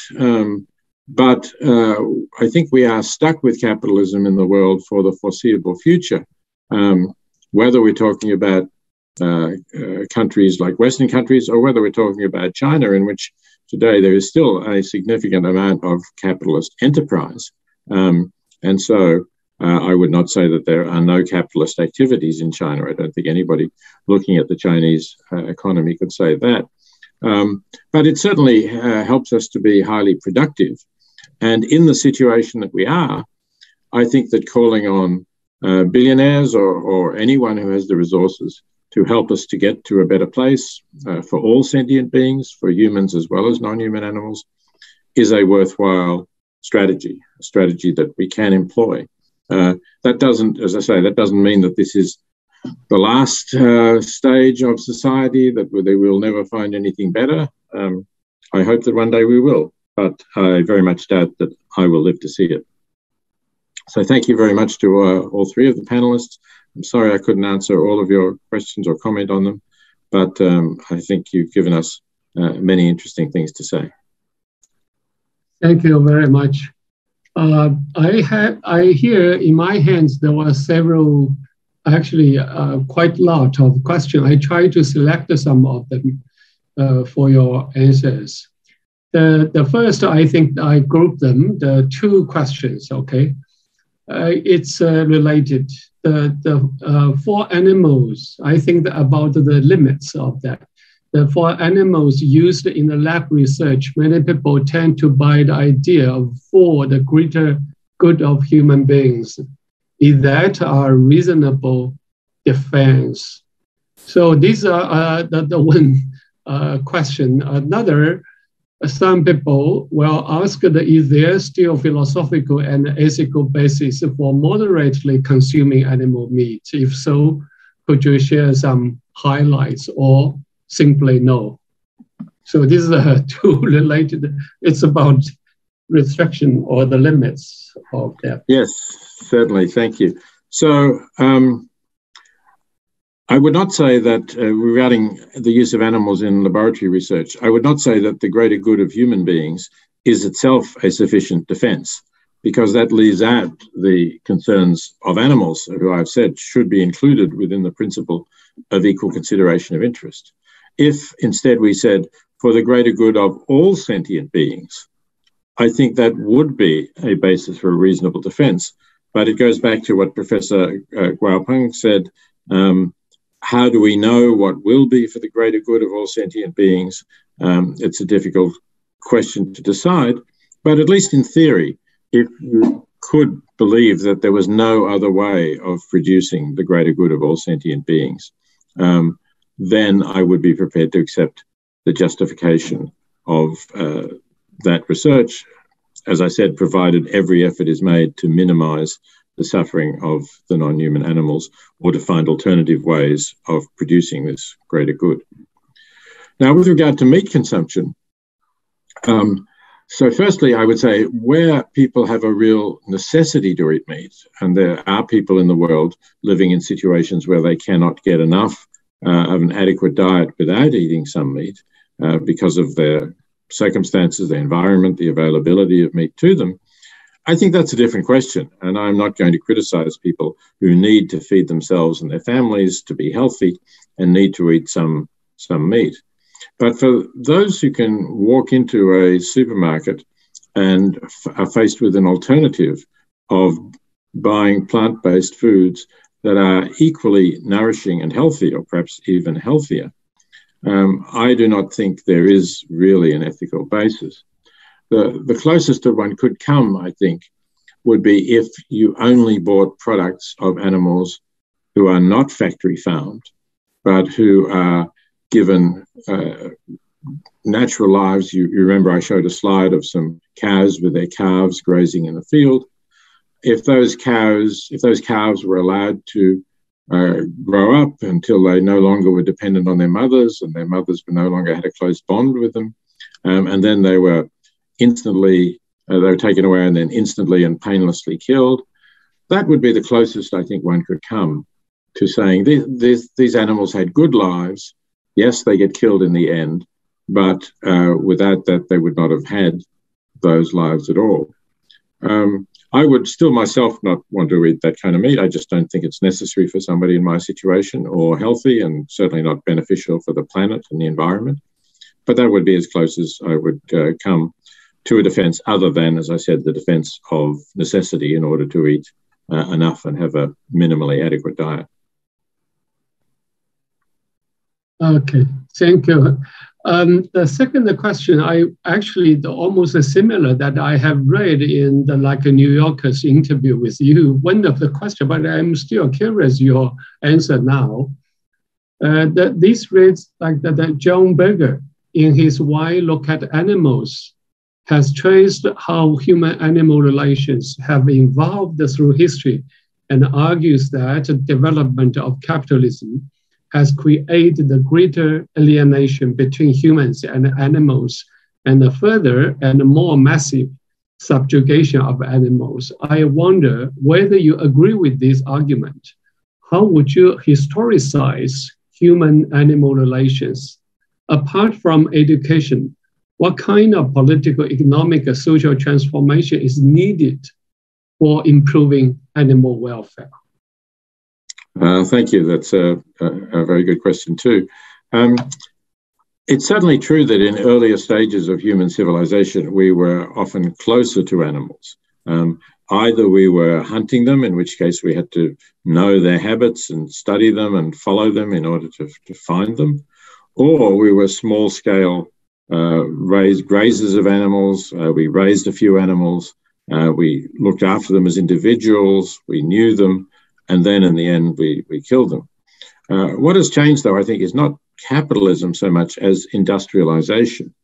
But I think we are stuck with capitalism in the world for the foreseeable future. Whether we're talking about countries like Western countries, or whether we're talking about China, in which today there is still a significant amount of capitalist enterprise. And so I would not say that there are no capitalist activities in China. I don't think anybody looking at the Chinese economy could say that. But it certainly helps us to be highly productive. And in the situation that we are, I think that calling on billionaires or anyone who has the resources to help us to get to a better place for all sentient beings, for humans as well as non-human animals, is a worthwhile strategy, a strategy that we can employ. That doesn't, as I say, that doesn't mean that this is the last stage of society, that they will never find anything better. I hope that one day we will, but I very much doubt that I will live to see it. So thank you very much to all three of the panelists. I'm sorry I couldn't answer all of your questions or comment on them, but I think you've given us many interesting things to say. Thank you very much. I hear in my hands there were several, actually quite a lot of questions. I tried to select some of them for your answers. The first, I think I grouped them, the two questions, okay? It's related. For animals, I think about the limits of that. For animals used in the lab research, many people tend to buy the idea of for the greater good of human beings. Is that a reasonable defense? So these are the one question. Another, some people will ask, is there still philosophical and ethical basis for moderately consuming animal meat? If so, could you share some highlights or simply no? So these are two related. It's about restriction or the limits of that. Yes, certainly. Thank you. So I would not say that regarding the use of animals in laboratory research, I would not say that the greater good of human beings is itself a sufficient defense, because that leaves out the concerns of animals, who I've said should be included within the principle of equal consideration of interest. If instead we said, for the greater good of all sentient beings, I think that would be a basis for a reasonable defense. But it goes back to what Professor Peng said. How do we know what will be for the greater good of all sentient beings? It's a difficult question to decide. But at least in theory, if you could believe that there was no other way of producing the greater good of all sentient beings, then I would be prepared to accept the justification of that research, as I said, provided every effort is made to minimize the suffering of the non-human animals or to find alternative ways of producing this greater good. Now, with regard to meat consumption, so firstly, I would say where people have a real necessity to eat meat, and there are people in the world living in situations where they cannot get enough of an adequate diet without eating some meat because of their circumstances, the environment, the availability of meat to them, I think that's a different question. And I'm not going to criticize people who need to feed themselves and their families to be healthy and need to eat some meat. But for those who can walk into a supermarket and are faced with an alternative of buying plant-based foods that are equally nourishing and healthy, or perhaps even healthier, I do not think there is really an ethical basis. The closest that one could come, I think, would be if you only bought products of animals who are not factory farmed, but who are given natural lives. You remember I showed a slide of some cows with their calves grazing in the field. If those calves were allowed to grow up until they no longer were dependent on their mothers, and their mothers no longer had a close bond with them, and then they were taken away and then instantly and painlessly killed, that would be the closest I think one could come to saying these animals had good lives. Yes, they get killed in the end, but without that, they would not have had those lives at all. I would still myself not want to eat that kind of meat. I just don't think it's necessary for somebody in my situation or healthy, and certainly not beneficial for the planet and the environment. But that would be as close as I would come to a defense, other than, as I said, the defense of necessity in order to eat enough and have a minimally adequate diet. Okay, thank you. The second question, almost similar that I have read in the a New Yorker's interview with you. One of the questions, but I'm still curious your answer now. This reads that John Berger, in his Why Look at Animals, has traced how human-animal relations have evolved through history, and argues that the development of capitalism has created the greater alienation between humans and animals, and the further and more massive subjugation of animals. I wonder whether you agree with this argument. How would you historicize human-animal relations? Apart from education, what kind of political, economic, and social transformation is needed for improving animal welfare? Thank you. That's a very good question too. It's certainly true that in earlier stages of human civilization, we were often closer to animals. Either we were hunting them, in which case we had to know their habits and study them and follow them in order to find them, or we were small-scale grazers of animals. We raised a few animals. We looked after them as individuals. We knew them. And then in the end, we killed them. What has changed, though, I think, is not capitalism so much as industrialization.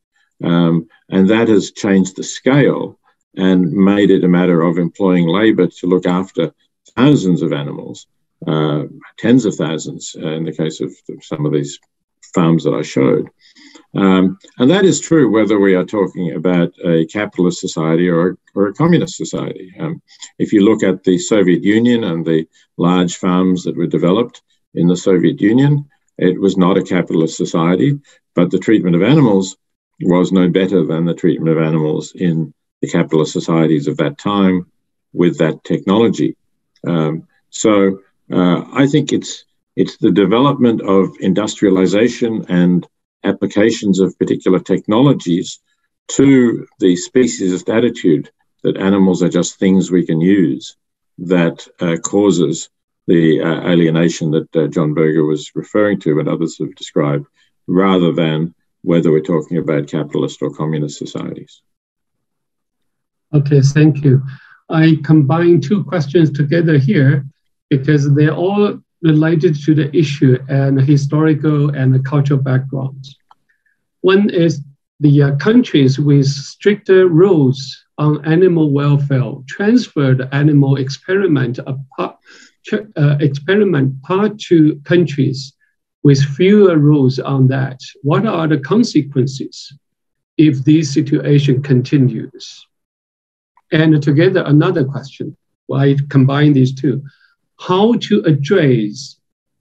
And that has changed the scale and made it a matter of employing labor to look after thousands of animals, tens of thousands in the case of some of these farms that I showed. And that is true whether we are talking about a capitalist society or a communist society. If you look at the Soviet Union and the large farms that were developed in the Soviet Union, it was not a capitalist society, but the treatment of animals was no better than the treatment of animals in the capitalist societies of that time with that technology. So I think it's the development of industrialization and applications of particular technologies to the speciesist attitude that animals are just things we can use that causes the alienation that John Berger was referring to and others have described, rather than whether we're talking about capitalist or communist societies. Okay, thank you. I combine two questions together here because they're all related to the issue and historical and cultural backgrounds. One is the countries with stricter rules on animal welfare transferred animal experiment part to countries with fewer rules on that. What are the consequences if this situation continues? And together, another question, I combine these two. How to address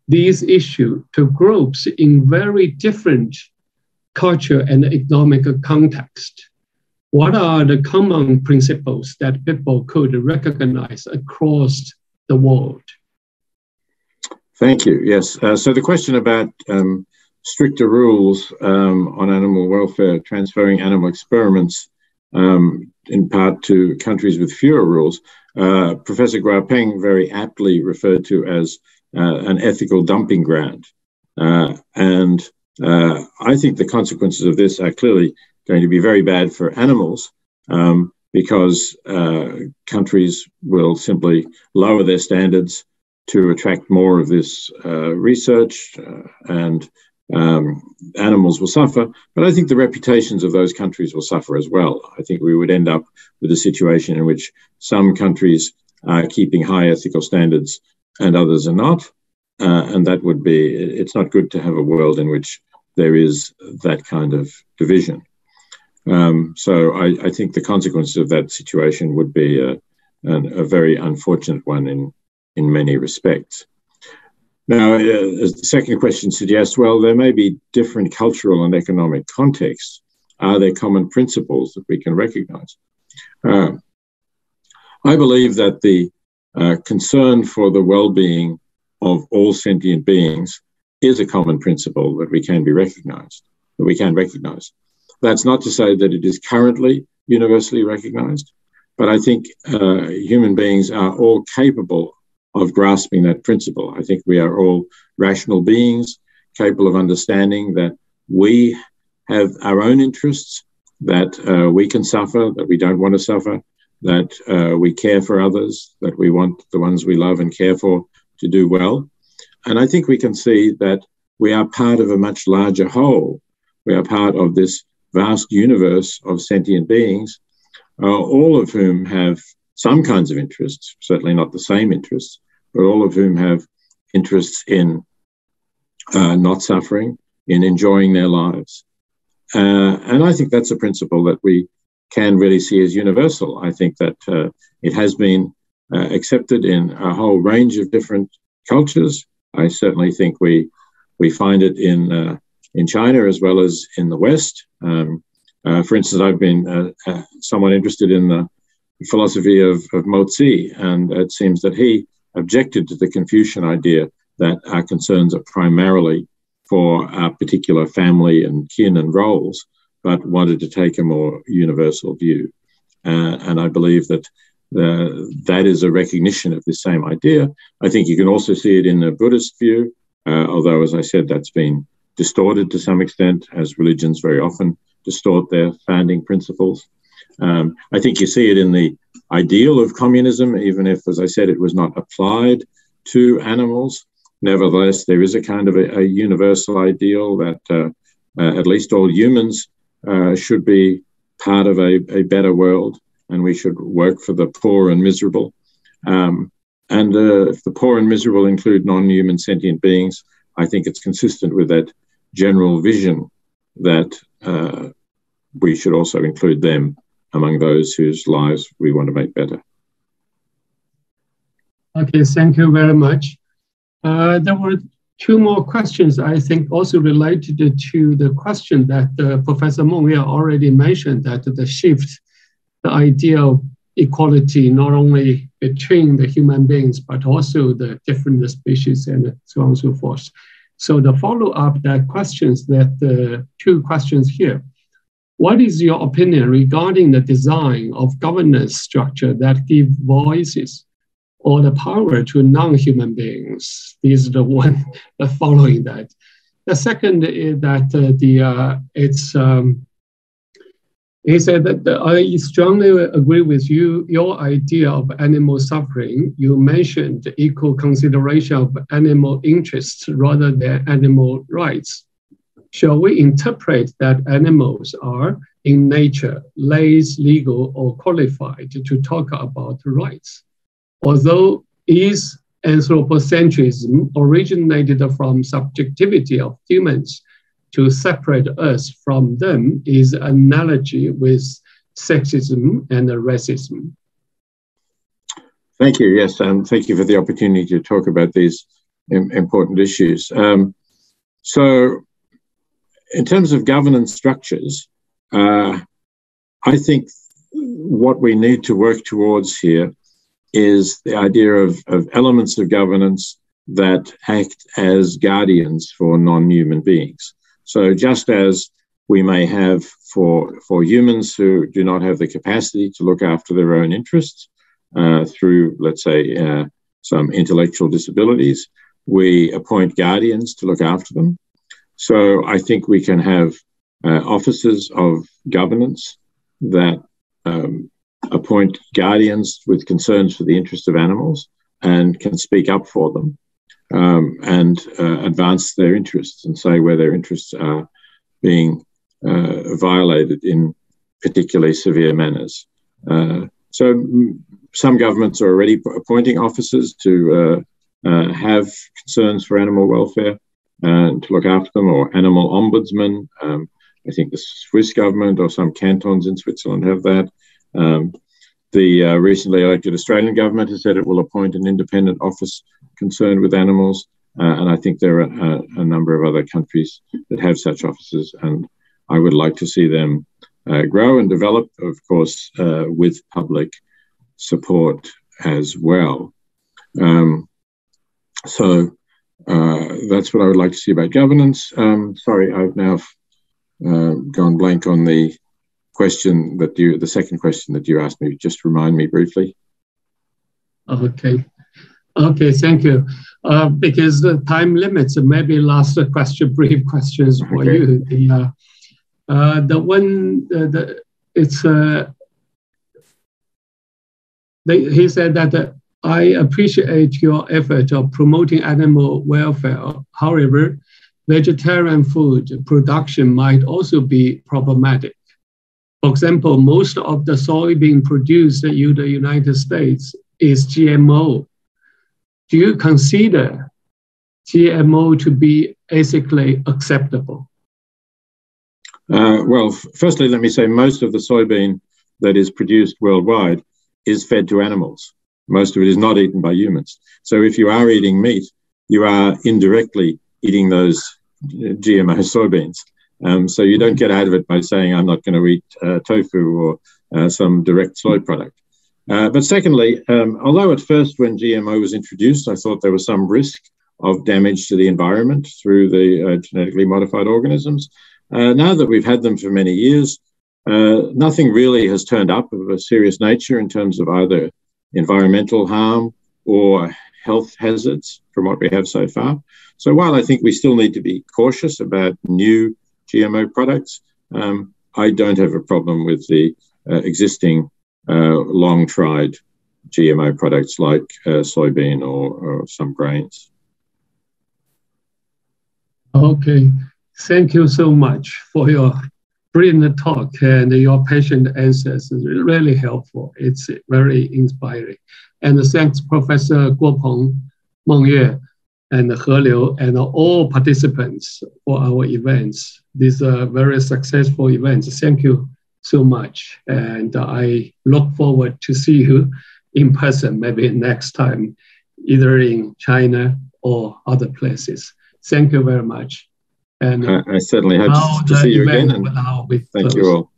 these issues to groups in very different culture and economic context? What are the common principles that people could recognize across the world? Thank you. Yes. So the question about stricter rules on animal welfare, transferring animal experiments in part to countries with fewer rules, Professor Peng very aptly referred to as an ethical dumping ground. And I think the consequences of this are clearly going to be very bad for animals because countries will simply lower their standards to attract more of this research and animals will suffer. But I think the reputations of those countries will suffer as well. I think we would end up with a situation in which some countries are keeping high ethical standards and others are not. And that would be, it's not good to have a world in which there is that kind of division. So I think the consequences of that situation would be a very unfortunate one in many respects. Now, as the second question suggests, well, there may be different cultural and economic contexts. Are there common principles that we can recognize? I believe that the concern for the well-being of all sentient beings is a common principle that we can recognize. That's not to say that it is currently universally recognized, but I think human beings are all capable of grasping that principle. I think we are all rational beings capable of understanding that we have our own interests, that we can suffer, that we don't want to suffer, that we care for others, that we want the ones we love and care for to do well. And I think we can see that we are part of a much larger whole. We are part of this vast universe of sentient beings, all of whom have some kinds of interests, certainly not the same interests, but all of whom have interests in not suffering, in enjoying their lives. And I think that's a principle that we can really see as universal. I think that it has been accepted in a whole range of different cultures. I certainly think we find it in China as well as in the West. For instance, I've been somewhat interested in the philosophy of Mozi, and it seems that he objected to the Confucian idea that our concerns are primarily for our particular family and kin and roles, but wanted to take a more universal view. And I believe that that is a recognition of the same idea. I think you can also see it in the Buddhist view, although, as I said, that's been distorted to some extent, as religions very often distort their founding principles. I think you see it in the ideal of communism, even if, as I said, it was not applied to animals. Nevertheless, there is a kind of a universal ideal that at least all humans should be part of a better world, and we should work for the poor and miserable. And if the poor and miserable include non-human sentient beings, I think it's consistent with that general vision that we should also include them among those whose lives we want to make better. Okay, thank you very much. There were two more questions, I think, also related to the question that Professor Meng already mentioned, that the shift, the idea of equality, not only between the human beings, but also the different species and so on and so forth. So the follow-up that questions, that two questions here. What is your opinion regarding the design of governance structure that give voices or the power to non-human beings? These are the one following that. The second is that he said that I strongly agree with you, your idea of animal suffering. You mentioned equal consideration of animal interests rather than animal rights. Shall we interpret that animals are in nature less legal or qualified to talk about rights? Although is anthropocentrism originated from subjectivity of humans to separate us from them is an analogy with sexism and racism. Thank you. Yes, and thank you for the opportunity to talk about these important issues. So, in terms of governance structures, I think what we need to work towards here is the idea of elements of governance that act as guardians for non-human beings. So just as we may have for humans who do not have the capacity to look after their own interests through, let's say, some intellectual disabilities, we appoint guardians to look after them. So I think we can have officers of governance that appoint guardians with concerns for the interests of animals and can speak up for them and advance their interests and say where their interests are being violated in particularly severe manners. So some governments are already appointing officers to have concerns for animal welfare and to look after them, or animal ombudsman. I think the Swiss government or some cantons in Switzerland have that. The recently elected Australian government has said it will appoint an independent office concerned with animals. And I think there are a number of other countries that have such offices, and I would like to see them grow and develop, of course, with public support as well. So that's what I would like to see about governance. Sorry, I've now gone blank on the question that the second question that you asked me. Just remind me briefly. Okay, thank you. Because the time limits, maybe last question, brief questions for you. The one, he said that I appreciate your effort of promoting animal welfare. However, vegetarian food production might also be problematic. For example, most of the soybean produced in the United States is GMO. Do you consider GMO to be ethically acceptable? Well, firstly, let me say most of the soybean that is produced worldwide is fed to animals. Most of it is not eaten by humans. So if you are eating meat, you are indirectly eating those GMO soybeans. So you don't get out of it by saying, I'm not going to eat tofu or some direct soy product. But secondly, although at first when GMO was introduced, I thought there was some risk of damage to the environment through the genetically modified organisms, now that we've had them for many years, nothing really has turned up of a serious nature in terms of either environmental harm or health hazards from what we have so far. So while I think we still need to be cautious about new GMO products, I don't have a problem with the existing long-tried GMO products like soybean or some grains. Okay, thank you so much for your brilliant talk and your patient answers. It's really helpful. It's very inspiring. And thanks Professor Guo Peng, Meng Yue, and He Liu, and all participants for our events. These are very successful events. Thank you so much. And I look forward to see you in person, maybe next time, either in China or other places. Thank you very much. And I certainly hope to see you again. And thank you all.